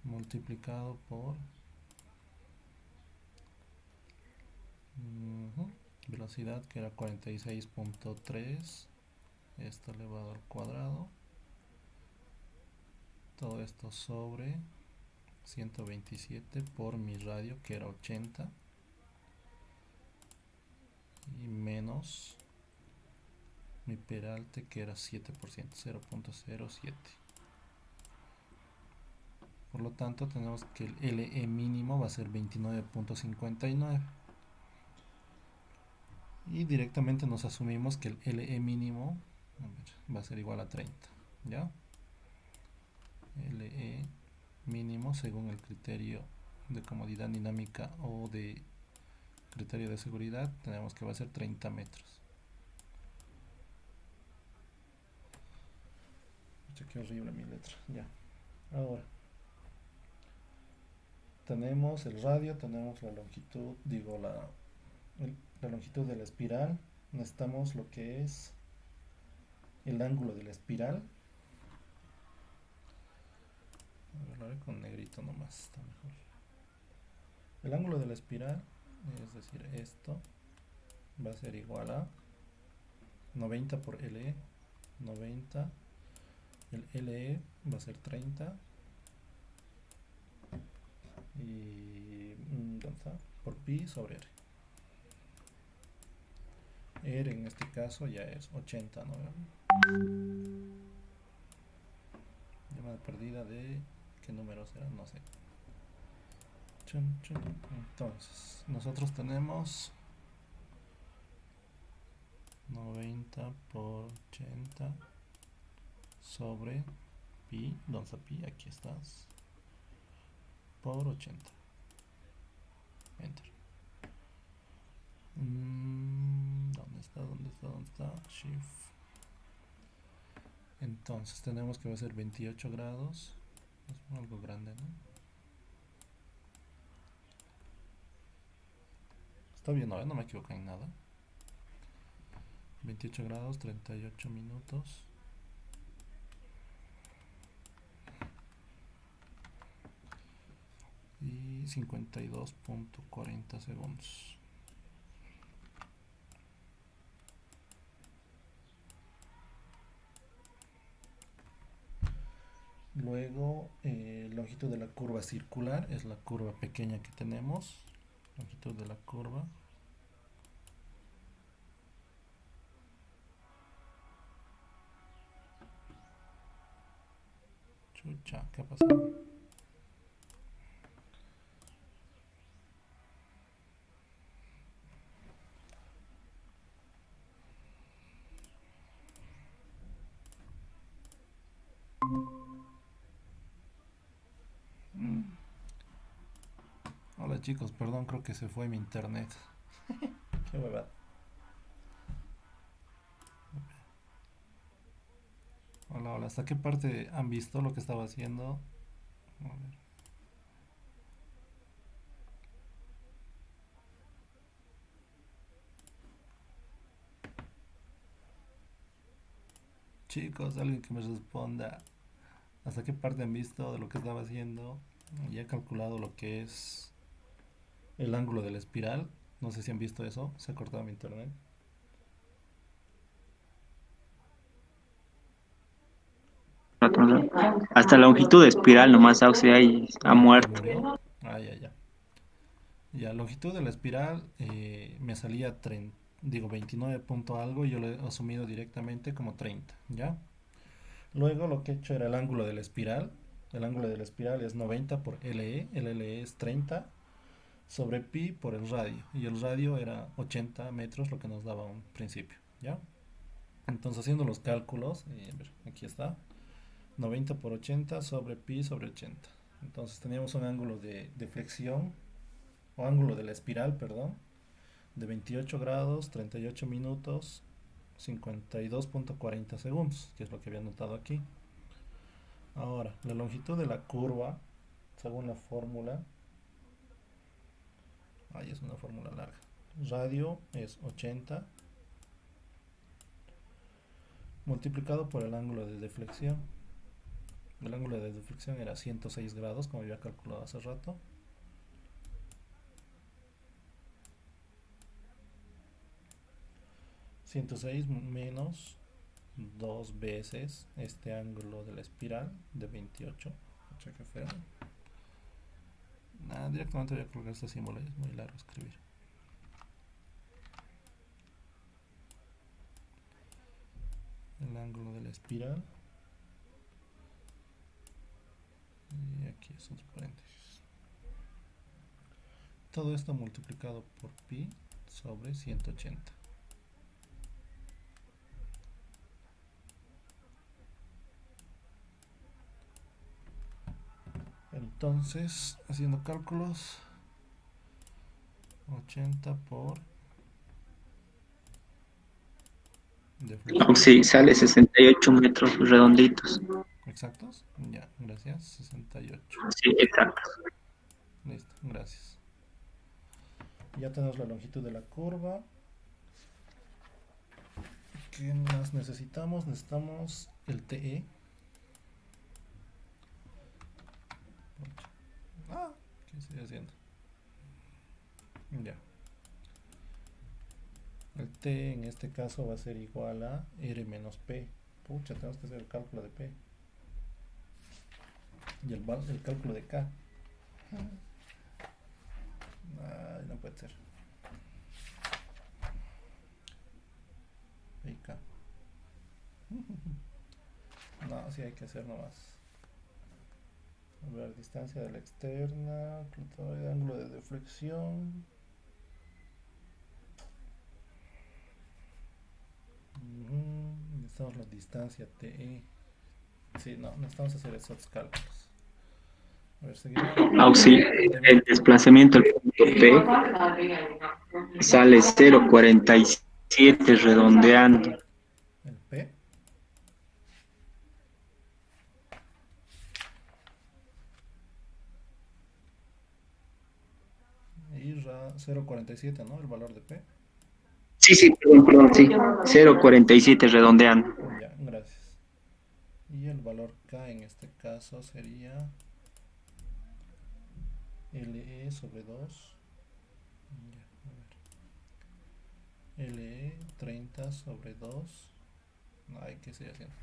multiplicado por velocidad, que era 46.3, esto elevado al cuadrado, todo esto sobre 127 por mi radio, que era 80, y menos mi peralte, que era 7%, 0.07. Por lo tanto, tenemos que el LE mínimo va a ser 29.59. Y directamente nos asumimos que el LE mínimo, a ver, va a ser igual a 30. ¿Ya? LE mínimo según el criterio de comodidad dinámica o de criterio de seguridad, tenemos que va a ser 30 metros. Pucha, qué horrible mi letra. Ya. Ahora, tenemos el radio, tenemos la longitud, digo, la longitud de la espiral. Necesitamos lo que es el ángulo de la espiral. A ver, lo haré con negrito nomás, está mejor. El ángulo de la espiral, es decir, esto va a ser igual a 90 por LE. 90, el LE va a ser 30 y ¿dónde está? Por pi sobre R. R en este caso ya es 80, ¿no? Llamada perdida de ¿qué número será? No sé. Chun, chun. Entonces, nosotros tenemos 90 por 80 sobre pi, ¿dónde está pi? Aquí estás, por 80. Enter. ¿Dónde está? ¿Dónde está? ¿Dónde está? Shift. Entonces tenemos que va a ser 28 grados. Es algo grande, ¿no? Está bien, no me equivoco en nada. 28 grados, 38 minutos. Y 52.40 segundos. Luego, longitud de la curva circular es la curva pequeña que tenemos. Longitud de la curva. Chucha, ¿qué ha pasado? Hola chicos, perdón, creo que se fue mi internet. Qué huevada. Hola, hola, ¿hasta qué parte han visto lo que estaba haciendo? A ver. Chicos, alguien que me responda. ¿Hasta qué parte han visto de lo que estaba haciendo? Ya he calculado lo que es el ángulo de la espiral. No sé si han visto eso. Se ha cortado mi internet. Hasta la longitud de espiral nomás Auxi ahí ha Ya muerto. murió. Ah, ya, ya. Ya, longitud de la espiral me salía 30, digo 29 punto algo y yo lo he asumido directamente como 30, ¿ya? Luego lo que he hecho era el ángulo de la espiral. El ángulo de la espiral es 90 por LE. El LE es 30 sobre pi por el radio. Y el radio era 80 metros, lo que nos daba un principio, ¿ya? Entonces haciendo los cálculos, a ver, aquí está. 90 por 80 sobre pi sobre 80. Entonces teníamos un ángulo de flexión, o ángulo de la espiral, perdón, de 28 grados, 38 minutos, 52.40 segundos, que es lo que había notado aquí. Ahora, la longitud de la curva, según la fórmula, ahí es una fórmula larga. Radio es 80 multiplicado por el ángulo de deflexión. El ángulo de deflexión era 106 grados, como había calculado hace rato. ...106 menos 2 veces este ángulo de la espiral de 28. Mucha que feo. Nada, directamente voy a colocar este símbolo, es muy largo escribir. El ángulo de la espiral. Y aquí es otro paréntesis. Todo esto multiplicado por pi sobre 180. Entonces, haciendo cálculos, 80 por deflexión. Sí, sale 68 metros redonditos. ¿Exactos? Ya, gracias. 68. Sí, exacto. Listo, gracias. Ya tenemos la longitud de la curva. ¿Qué más necesitamos? Necesitamos el TE. Ah, ¿qué estoy haciendo? Ya. El T en este caso va a ser igual a R menos P. Pucha, tenemos que hacer el cálculo de P. Y el cálculo de K. Ay, no puede ser. P y K. No, sí hay que hacer nomás. A ver, distancia de la externa, ángulo de deflexión. Necesitamos la distancia TE. Sí, no, necesitamos hacer esos cálculos. A ver, seguimos. Auxilio, el desplazamiento al punto P sale 0,47 redondeando. El P. Y 0,47, ¿no? El valor de P. Sí, perdón, sí. 0,47 redondeando. Ya, gracias. Y el valor K en este caso sería LE sobre 2. Ya, a ver. LE 30 sobre 2. Ay, ¿qué estoy haciendo?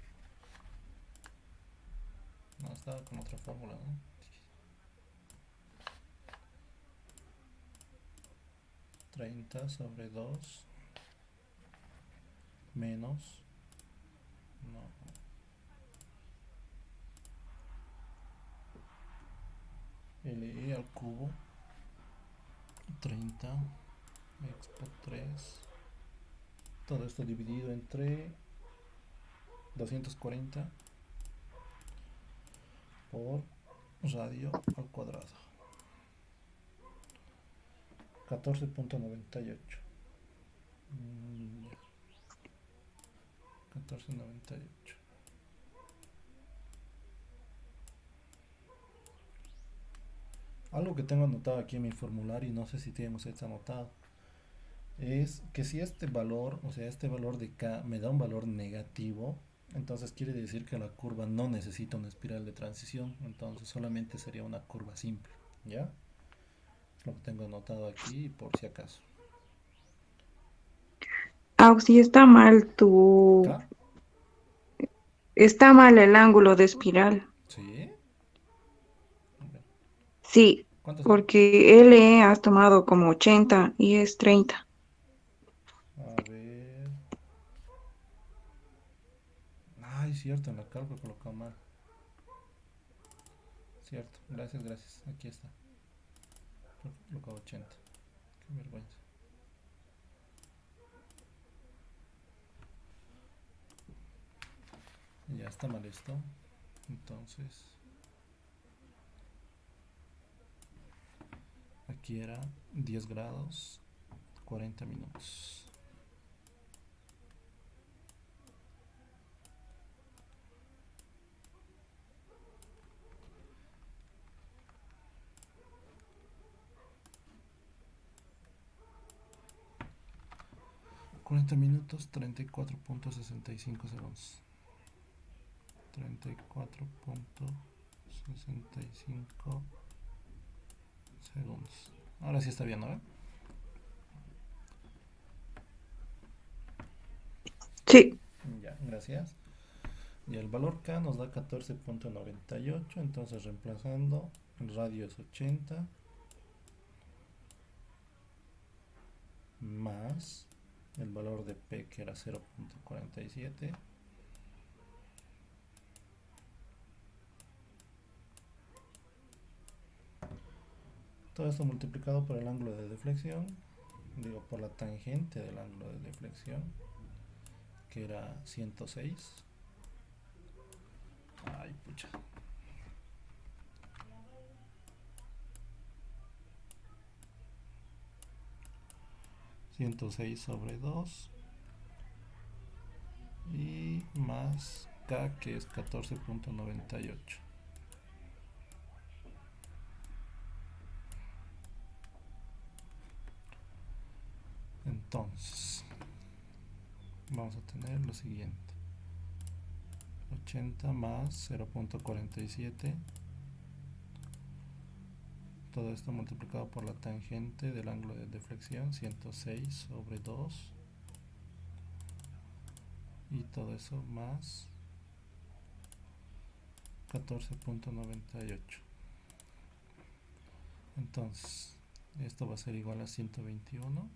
No, estaba con otra fórmula, ¿no? 30 sobre 2 menos, no, LE al cubo 30 expo 3, todo esto dividido entre 240 por radio al cuadrado, 14.98. 14.98. Algo que tengo anotado aquí en mi formulario y no sé si tienen ustedes anotado es que si este valor, o sea, este valor de K me da un valor negativo, entonces quiere decir que la curva no necesita una espiral de transición, entonces solamente sería una curva simple, ¿ya? Lo que tengo anotado aquí por si acaso. Si está mal tu... ¿K? Está mal el ángulo de espiral. ¿Sí? Sí, ¿Cuánto está? porque LE has tomado como 80 y es 30. A ver. Ay, cierto, en la cálculo he colocado mal. Cierto, gracias. Aquí está. He colocado 80. Qué vergüenza. Ya está mal esto. Entonces, aquí era 10 grados, 40 minutos. Minutos, 34.65 segundos. 34.65 segundos. Ahora sí está bien, ¿no? Sí, Ya, gracias. Y el valor K nos da 14.98, entonces reemplazando, el radio es 80 más el valor de P que era 0.47. Todo esto multiplicado por el ángulo de deflexión, digo por la tangente del ángulo de deflexión, que era 106. Ay, pucha. 106 sobre 2 y más acá, que es 14.98. Entonces, vamos a tener lo siguiente. 80 más 0.47. Todo esto multiplicado por la tangente del ángulo de deflexión, 106 sobre 2. Y todo eso más 14.98. Entonces, esto va a ser igual a 121.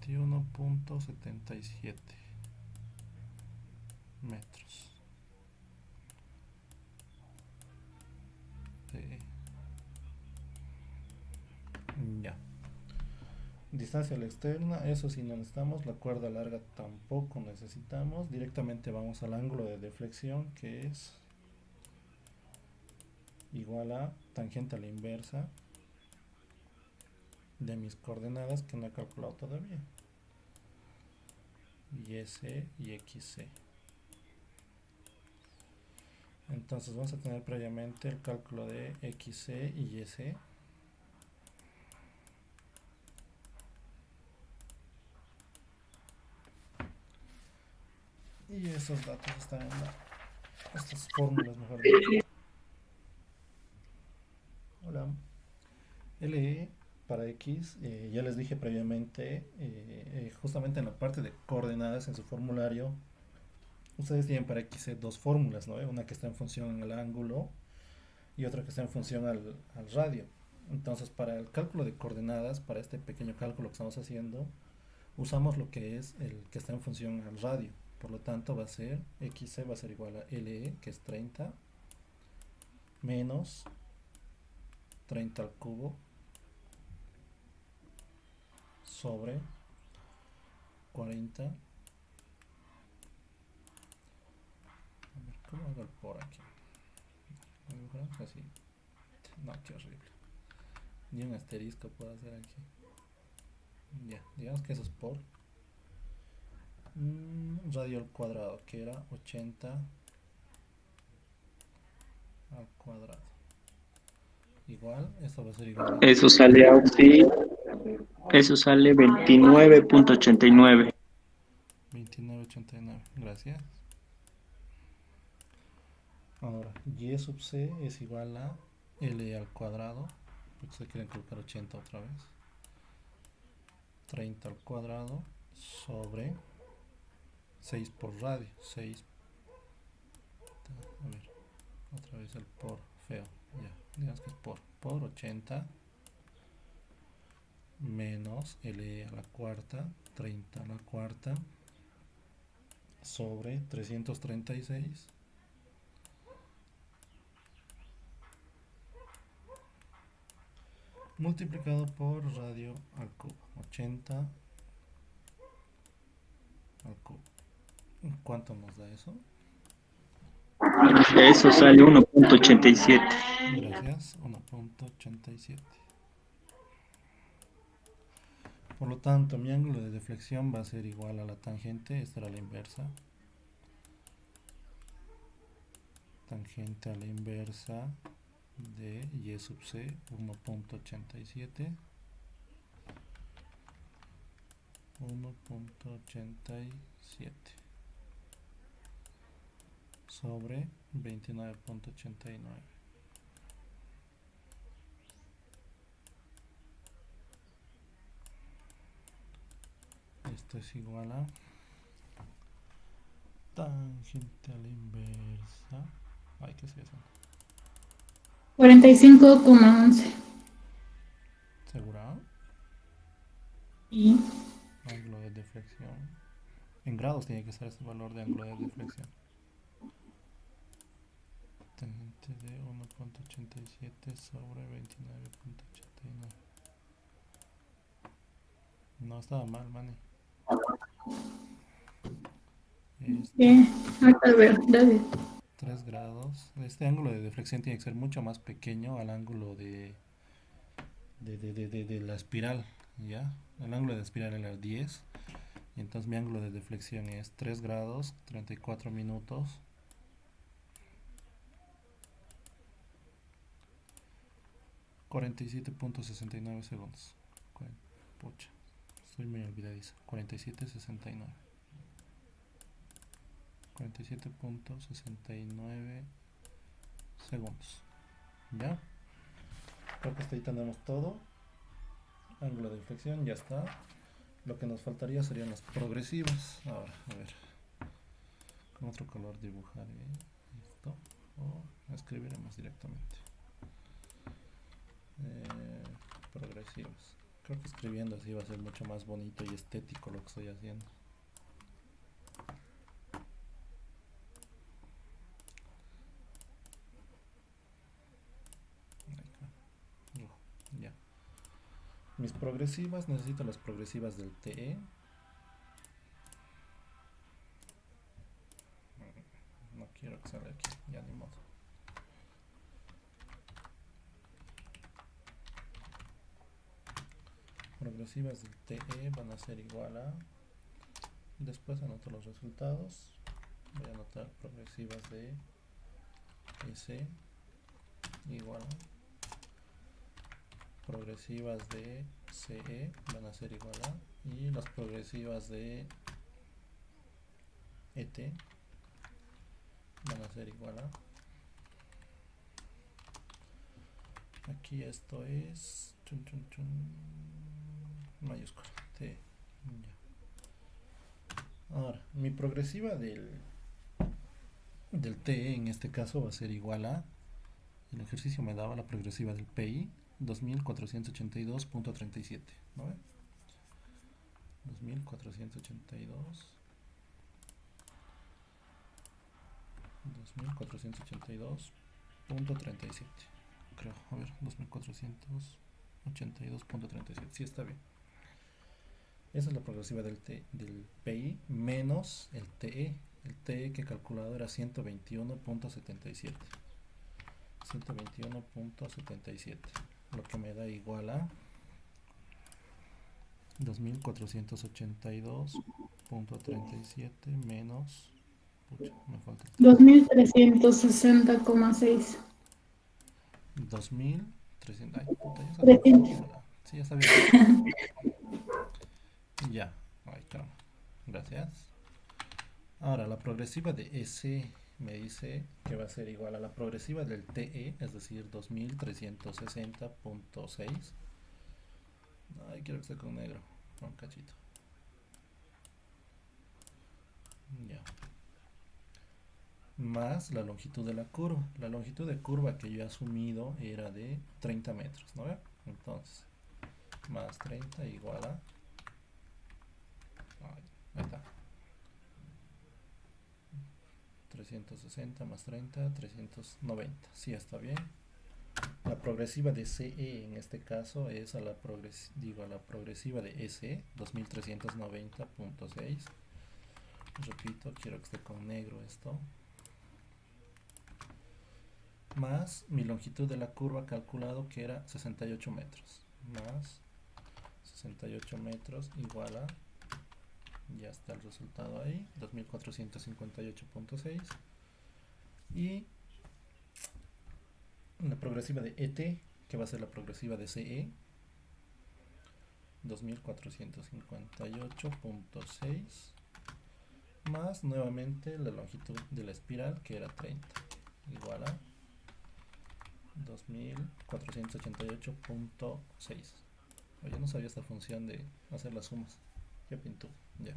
.77 metros ya. Distancia a la externa, eso sí no necesitamos. La cuerda larga tampoco necesitamos. Directamente vamos al ángulo de deflexión, que es igual a tangente a la inversa de mis coordenadas, que no he calculado todavía, YC y XC. Entonces vamos a tener previamente el cálculo de XC y YC. Y esos datos están en estas fórmulas, mejor dicho. Hola. LE para X, ya les dije previamente, justamente en la parte de coordenadas en su formulario, ustedes tienen para X dos fórmulas, ¿no? Una que está en función al ángulo y otra que está en función al radio. Entonces, para el cálculo de coordenadas, para este pequeño cálculo que estamos haciendo, usamos lo que es el que está en función al radio. Por lo tanto, va a ser XC va a ser igual a LE, que es 30, menos 30 al cubo sobre 40. A ver, ¿cómo hago el por aquí? Así. No, qué horrible. Ni un asterisco puedo hacer aquí. Ya, digamos que eso es por radio al cuadrado, que era 80 al cuadrado. Igual, esto va a ser igual a... Eso sale así. Eso sale 29.89. 29.89, gracias. Ahora, y sub c es igual a L al cuadrado, porque se quieren colocar 80 otra vez. 30 al cuadrado sobre 6 por radio. 6. A ver, otra vez el por feo. Ya, digamos que es por 80 menos L a la cuarta, 30 a la cuarta, sobre 336 multiplicado por radio al cubo, 80 al cubo. ¿Cuánto nos da eso? Eso sale 1.87. Gracias, 1.87. Por lo tanto, mi ángulo de deflexión va a ser igual a la tangente, esta era la inversa. Tangente a la inversa de y sub c, 1.87. 1.87 sobre 29.89. Esto es igual a tangente a la inversa. Ay, ¿qué es eso? 45,11. ¿Segura? Y Ángulo de deflexión. En grados tiene que ser este valor de ángulo de deflexión. Tangente de 1.87 sobre 29.89. No estaba mal, Manny. bien, ahorita veo, gracias. 3 grados. este ángulo de deflexión tiene que ser mucho más pequeño al ángulo de la espiral, ¿ya? El ángulo de espiral era 10, y entonces mi ángulo de deflexión es 3 grados, 34 minutos, 47.69 segundos. Pucha, estoy muy olvidadizo. 47.69. 47.69 segundos. ¿Ya? Creo que hasta ahí tenemos todo. Ángulo de inflexión, ya está. Lo que nos faltaría serían las progresivas. Ahora, a ver. Con otro color dibujaré esto. O escribiremos directamente. Progresivas. Creo que escribiendo así va a ser mucho más bonito y estético lo que estoy haciendo. Ya. Mis progresivas, necesito las progresivas del TE. No quiero que salga aquí, ya ni modo. Progresivas del TE van a ser igual a... Después anoto los resultados. Voy a anotar progresivas de S igual a... Progresivas de CE van a ser igual a... Y las progresivas de ET van a ser igual a... Aquí esto es... mayúscula. T. Ya. Ahora, mi progresiva del TE en este caso va a ser igual a... El ejercicio me daba la progresiva del PI 2482.37, ¿no ve? 2482.37, creo. A ver, 2482.37. Sí, está bien. Esa es la progresiva del PI menos el TE. El TE que he calculado era 121.77. 121.77, lo que me da igual a 2482.37 menos... Pucha, me falta 2360,6. 2300. Ay, puta, ya sabía la fórmula. Sí, ya sabía la fórmula. Ya. Ay, caramba. Gracias. Ahora, la progresiva de S me dice que va a ser igual a la progresiva del TE, es decir, 2360.6. Ay, quiero que esté con negro, con cachito. Ya. Más la longitud de la curva. La longitud de curva que yo he asumido era de 30 metros, ¿no ve? Entonces, más 30 igual a... Ahí está. 360 más 30, 390. Sí, está bien. La progresiva de CE en este caso es a la progresiva de SE 2390.6. Repito, quiero que esté con negro esto. Más mi longitud de la curva calculado que era 68 metros. Más 68 metros igual a... Ya está el resultado ahí, 2458.6. Y la progresiva de ET, que va a ser la progresiva de CE, 2458.6, más nuevamente la longitud de la espiral, que era 30, igual a 2488.6. Oye, no sabía esta función de hacer las sumas. Qué pintó, ya.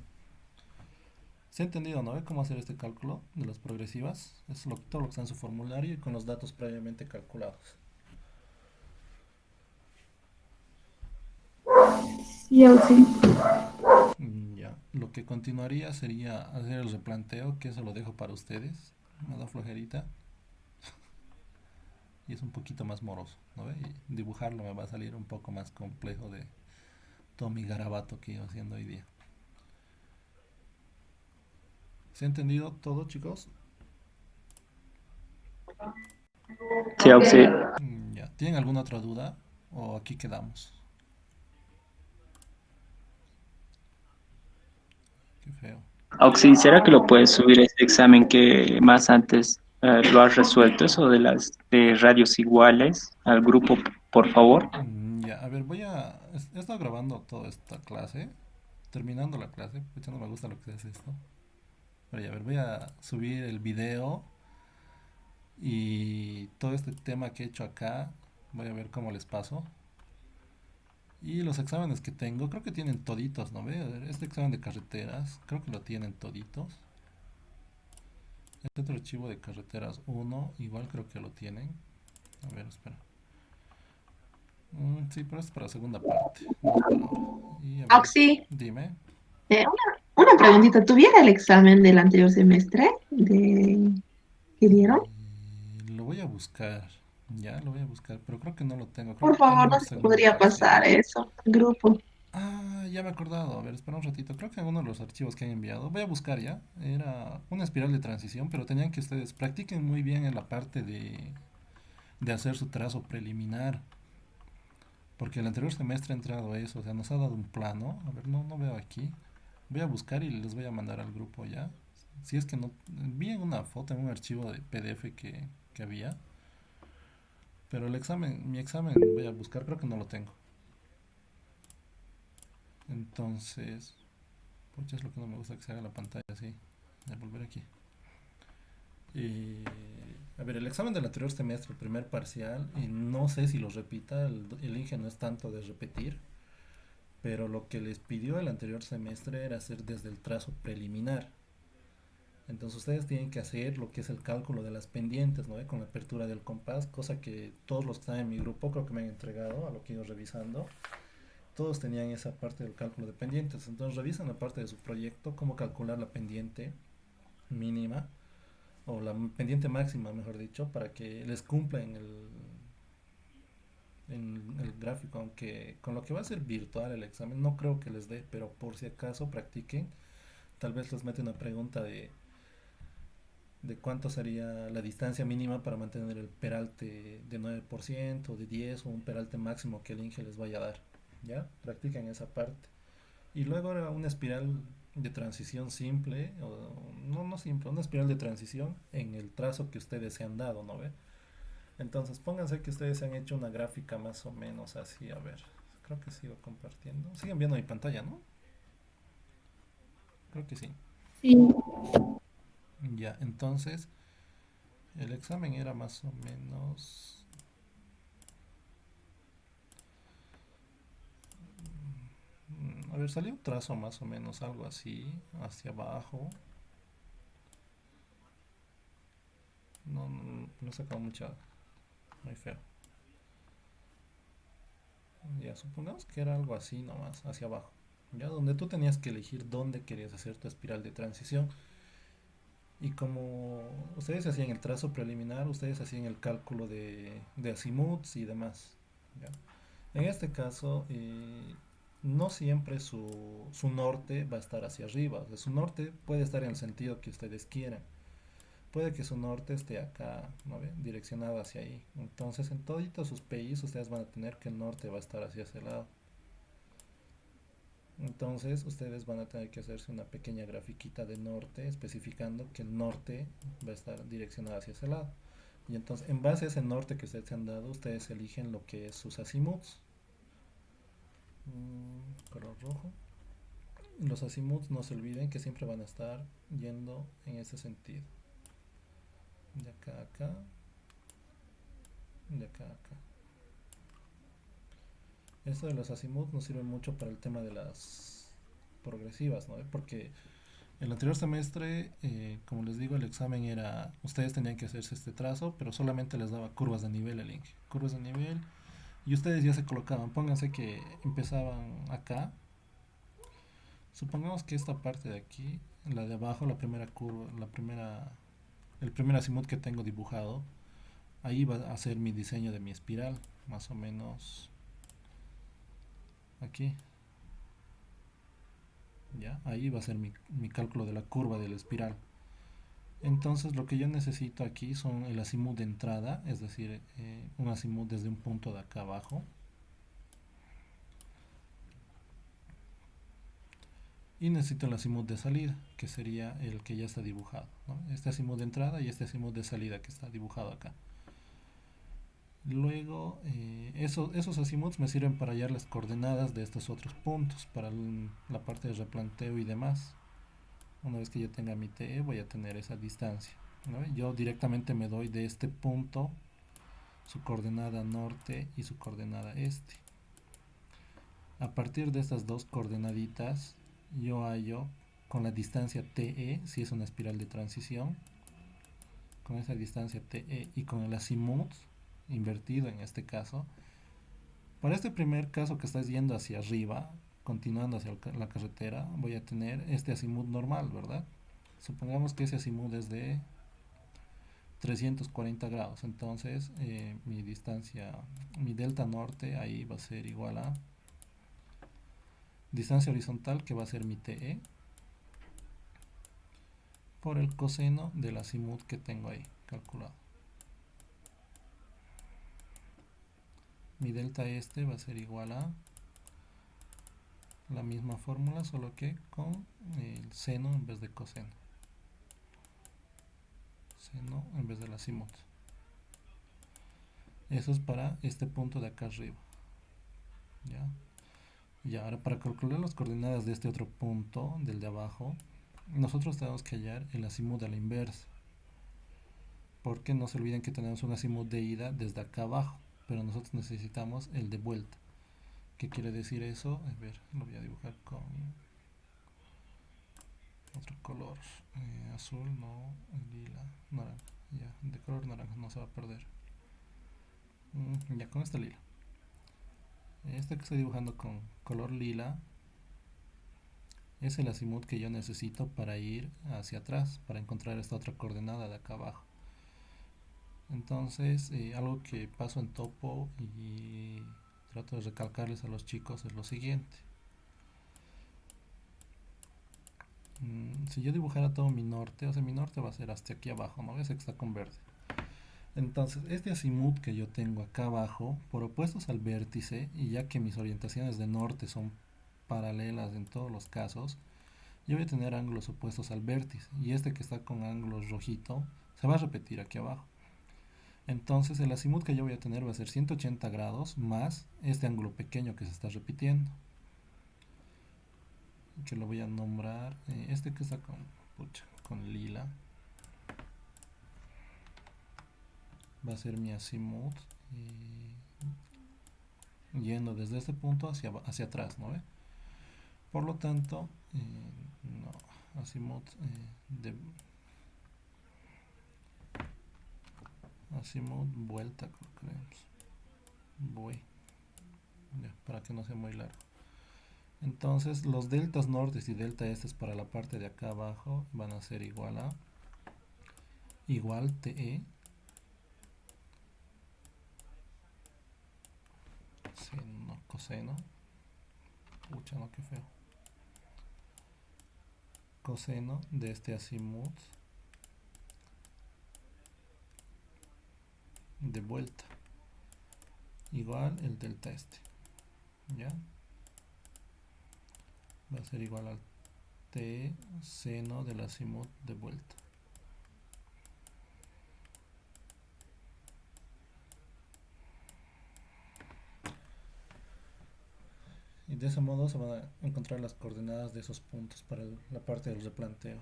¿Se ha entendido, no? ¿Cómo hacer este cálculo de las progresivas? Es todo lo que está en su formulario y con los datos previamente calculados. Sí, o sí. Ya. Lo que continuaría sería hacer el replanteo, que eso lo dejo para ustedes. Me da flojerita. Y es un poquito más moroso, ¿no ve? Y dibujarlo me va a salir un poco más complejo de todo mi garabato que iba haciendo hoy día. ¿Se ha entendido todo, chicos? Sí, Ok. Oxy. Ya, ¿tienen alguna otra duda? ¿O aquí quedamos? Qué feo. Oxy, ¿será que lo puedes subir ese examen que más antes lo has resuelto, eso de las de radios iguales, al grupo, por favor? Ya, a ver, he estado grabando toda esta clase, terminando la clase, pues ya no me gusta lo que es esto. Pero ya, a ver, voy a subir el video y todo este tema que he hecho acá, voy a ver cómo les paso. Y los exámenes que tengo, creo que tienen toditos, ¿no ve? A ver, este examen de carreteras, creo que lo tienen toditos. Este otro archivo de carreteras uno igual creo que lo tienen. A ver, espera. Sí, pero es para la segunda parte, no es para ahora. Y a ver, Oxy, dime. una preguntita. ¿Tuviera el examen del anterior semestre que dieron? Lo voy a buscar, ya lo voy a buscar, pero creo que no lo tengo, creo Por que favor, tengo no el sé si segundo podría parcial. pasar eso al grupo. Ah, ya me he acordado, a ver, espera un ratito, creo que en uno de los archivos que han enviado, voy a buscar ya, era una espiral de transición, pero tenían que ustedes practiquen muy bien en la parte de hacer su trazo preliminar, porque el anterior semestre ha entrado eso, o sea, nos ha dado un plano, a ver, no veo aquí, voy a buscar y les voy a mandar al grupo ya. Si es que no, vi en una foto, en un archivo de PDF que había. Pero el examen, mi examen, voy a buscar, creo que no lo tengo. Entonces, pues es lo que no me gusta que se haga la pantalla así. Voy a volver aquí. Y, a ver, el examen del anterior semestre, el primer parcial, y no sé si lo repita, el Inge no es tanto de repetir, pero lo que les pidió el anterior semestre era hacer desde el trazo preliminar. Entonces ustedes tienen que hacer lo que es el cálculo de las pendientes, ¿no? Con la apertura del compás, cosa que todos los que están en mi grupo creo que me han entregado a lo que he ido revisando. Todos tenían esa parte del cálculo de pendientes. Entonces revisan la parte de su proyecto, cómo calcular la pendiente mínima o la pendiente máxima, mejor dicho, para que les cumpla en el gráfico. Aunque con lo que va a ser virtual el examen, no creo que les dé, pero por si acaso practiquen. Tal vez les mete una pregunta de cuánto sería la distancia mínima para mantener el peralte de 9% de 10 o un peralte máximo que el Inge les vaya a dar. ¿Ya? Practiquen esa parte. Y luego era una espiral de transición simple, o no simple, una espiral de transición en el trazo que ustedes se han dado, ¿no ve? Entonces pónganse que ustedes se han hecho una gráfica más o menos así, a ver, creo que sigo compartiendo. Siguen viendo mi pantalla, ¿no? Creo que sí. Sí, Ya, entonces el examen era más o menos... A ver, salió un trazo más o menos algo así, hacia abajo. No he sacado mucha, muy feo. Ya, supongamos que era algo así nomás, hacia abajo. Ya, donde tú tenías que elegir dónde querías hacer tu espiral de transición. Y como ustedes hacían el trazo preliminar, ustedes hacían el cálculo de azimuts y demás. ¿Ya? En este caso, no siempre su norte va a estar hacia arriba. O sea, su norte puede estar en el sentido que ustedes quieran. Puede que su norte esté acá, ¿no ve? Direccionado hacia ahí. Entonces, en todos sus PIs, ustedes van a tener que el norte va a estar hacia ese lado. Entonces ustedes van a tener que hacerse una pequeña grafiquita de norte especificando que el norte va a estar direccionado hacia ese lado. Y entonces en base a ese norte que ustedes se han dado, ustedes eligen lo que es sus azimuts. Color rojo. Los azimuts no se olviden que siempre van a estar yendo en ese sentido. De acá a acá. De acá a acá. Esto de los azimuts nos sirve mucho para el tema de las progresivas, ¿no? Porque el anterior semestre, como les digo, el examen era, ustedes tenían que hacerse este trazo, pero solamente les daba curvas de nivel el link, curvas de nivel, y ustedes ya se colocaban, pónganse que empezaban acá, supongamos que esta parte de aquí, la de abajo, la primera curva, el primer azimut que tengo dibujado, ahí va a ser mi diseño de mi espiral, más o menos aquí, ya, ahí va a ser mi cálculo de la curva de la espiral. Entonces lo que yo necesito aquí son el azimut de entrada, es decir, un azimut desde un punto de acá abajo. Y necesito el azimut de salida, que sería el que ya está dibujado, ¿no? Este azimut de entrada y este azimut de salida que está dibujado acá. Luego, esos azimuts me sirven para hallar las coordenadas de estos otros puntos, para la parte de replanteo y demás. Una vez que yo tenga mi TE, voy a tener esa distancia, ¿no? Yo directamente me doy de este punto su coordenada norte y su coordenada este. A partir de estas dos coordenaditas, yo hallo con la distancia TE, si es una espiral de transición, con esa distancia TE y con el azimut invertido en este caso. Para este primer caso que estás yendo hacia arriba, continuando hacia la carretera, voy a tener este azimut normal, ¿verdad? Supongamos que ese azimut es de 340 grados, entonces mi distancia, mi delta norte ahí va a ser igual a distancia horizontal, que va a ser mi TE, por el coseno del azimut que tengo ahí calculado. Mi delta este va a ser igual a la misma fórmula, solo que con el seno en vez de coseno. Seno en vez del azimut. Eso es para este punto de acá arriba. ¿Ya? Y ahora para calcular las coordenadas de este otro punto, del de abajo, nosotros tenemos que hallar el azimut a la inversa. Porque no se olviden que tenemos un azimut de ida desde acá abajo, pero nosotros necesitamos el de vuelta. ¿Qué quiere decir eso? A ver, lo voy a dibujar con otro color. Azul, no, lila, naranja. Ya, de color naranja no se va a perder. Ya, con esta lila. Este que estoy dibujando con color lila es el azimut que yo necesito para ir hacia atrás, para encontrar esta otra coordenada de acá abajo. Entonces, algo que paso en topo y trato de recalcarles a los chicos es lo siguiente. Si yo dibujara todo mi norte, o sea, mi norte va a ser hasta aquí abajo, ¿no? Ese que está con verde. Entonces, este azimut que yo tengo acá abajo, por opuestos al vértice, y ya que mis orientaciones de norte son paralelas en todos los casos, yo voy a tener ángulos opuestos al vértice, y este que está con ángulos rojito se va a repetir aquí abajo. Entonces el azimut que yo voy a tener va a ser 180 grados más este ángulo pequeño que se está repitiendo, que lo voy a nombrar, este que está con lila, va a ser mi azimut yendo desde este punto hacia atrás, ¿no ve? Por lo tanto, no, azimut de azimut vuelta, creo que creemos. Voy, ya, para que no sea muy largo. Entonces los deltas nortes y delta estes para la parte de acá abajo van a ser igual a TE seno, coseno, pucha, no, qué feo, coseno de este azimut de vuelta igual el delta este, ¿ya? Va a ser igual al T seno del azimut de vuelta. Y de ese modo se van a encontrar las coordenadas de esos puntos para la parte del replanteo,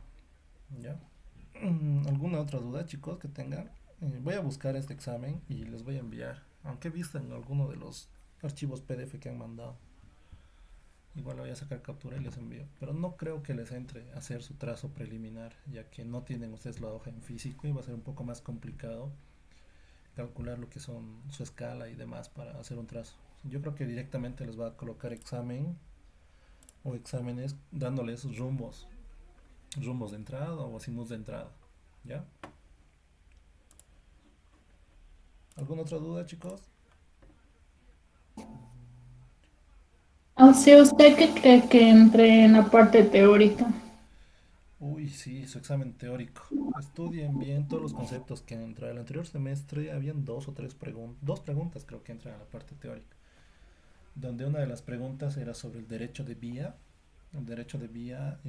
¿ya? ¿Alguna otra duda, chicos, que tengan? Voy a buscar este examen y les voy a enviar, aunque he visto en alguno de los archivos PDF que han mandado. Igual le voy a sacar captura y les envío, pero no creo que les entre a hacer su trazo preliminar, ya que no tienen ustedes la hoja en físico y va a ser un poco más complicado calcular lo que son su escala y demás para hacer un trazo. Yo creo que directamente les va a colocar examen o exámenes dándoles rumbos de entrada o azimuts de entrada, ¿ya? ¿Alguna otra duda, chicos? O sea, ¿usted qué cree que entre en la parte teórica? Uy, Uy, sí, su examen teórico. Estudien bien todos los conceptos que entran. El anterior semestre habían dos o tres preguntas, dos preguntas creo que entran a la parte teórica, donde una de las preguntas era sobre el derecho de vía. El derecho de vía,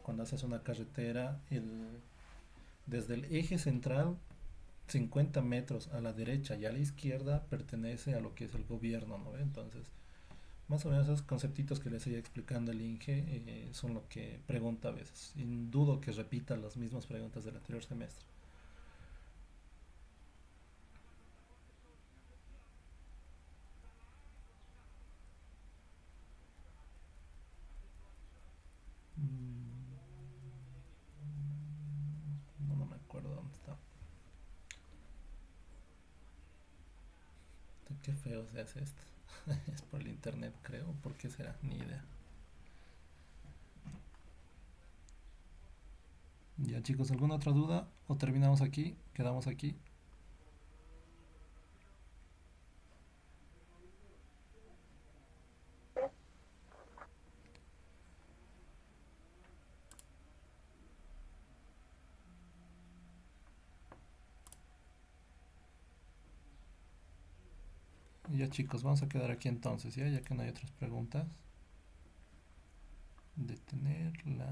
cuando haces una carretera, desde el eje central, 50 metros a la derecha y a la izquierda, pertenece a lo que es el gobierno, ¿no? Entonces, más o menos esos conceptitos que les iba explicando el Inge son lo que pregunta a veces. Y dudo que repita las mismas preguntas del anterior semestre. No, no me acuerdo dónde está. Qué feo se hace esto. Es por el internet, creo. ¿Por qué será? Ni idea. Ya chicos, ¿alguna otra duda? ¿O terminamos aquí? ¿Quedamos aquí? Ya chicos, vamos a quedar aquí entonces, ya que no hay otras preguntas. Detener la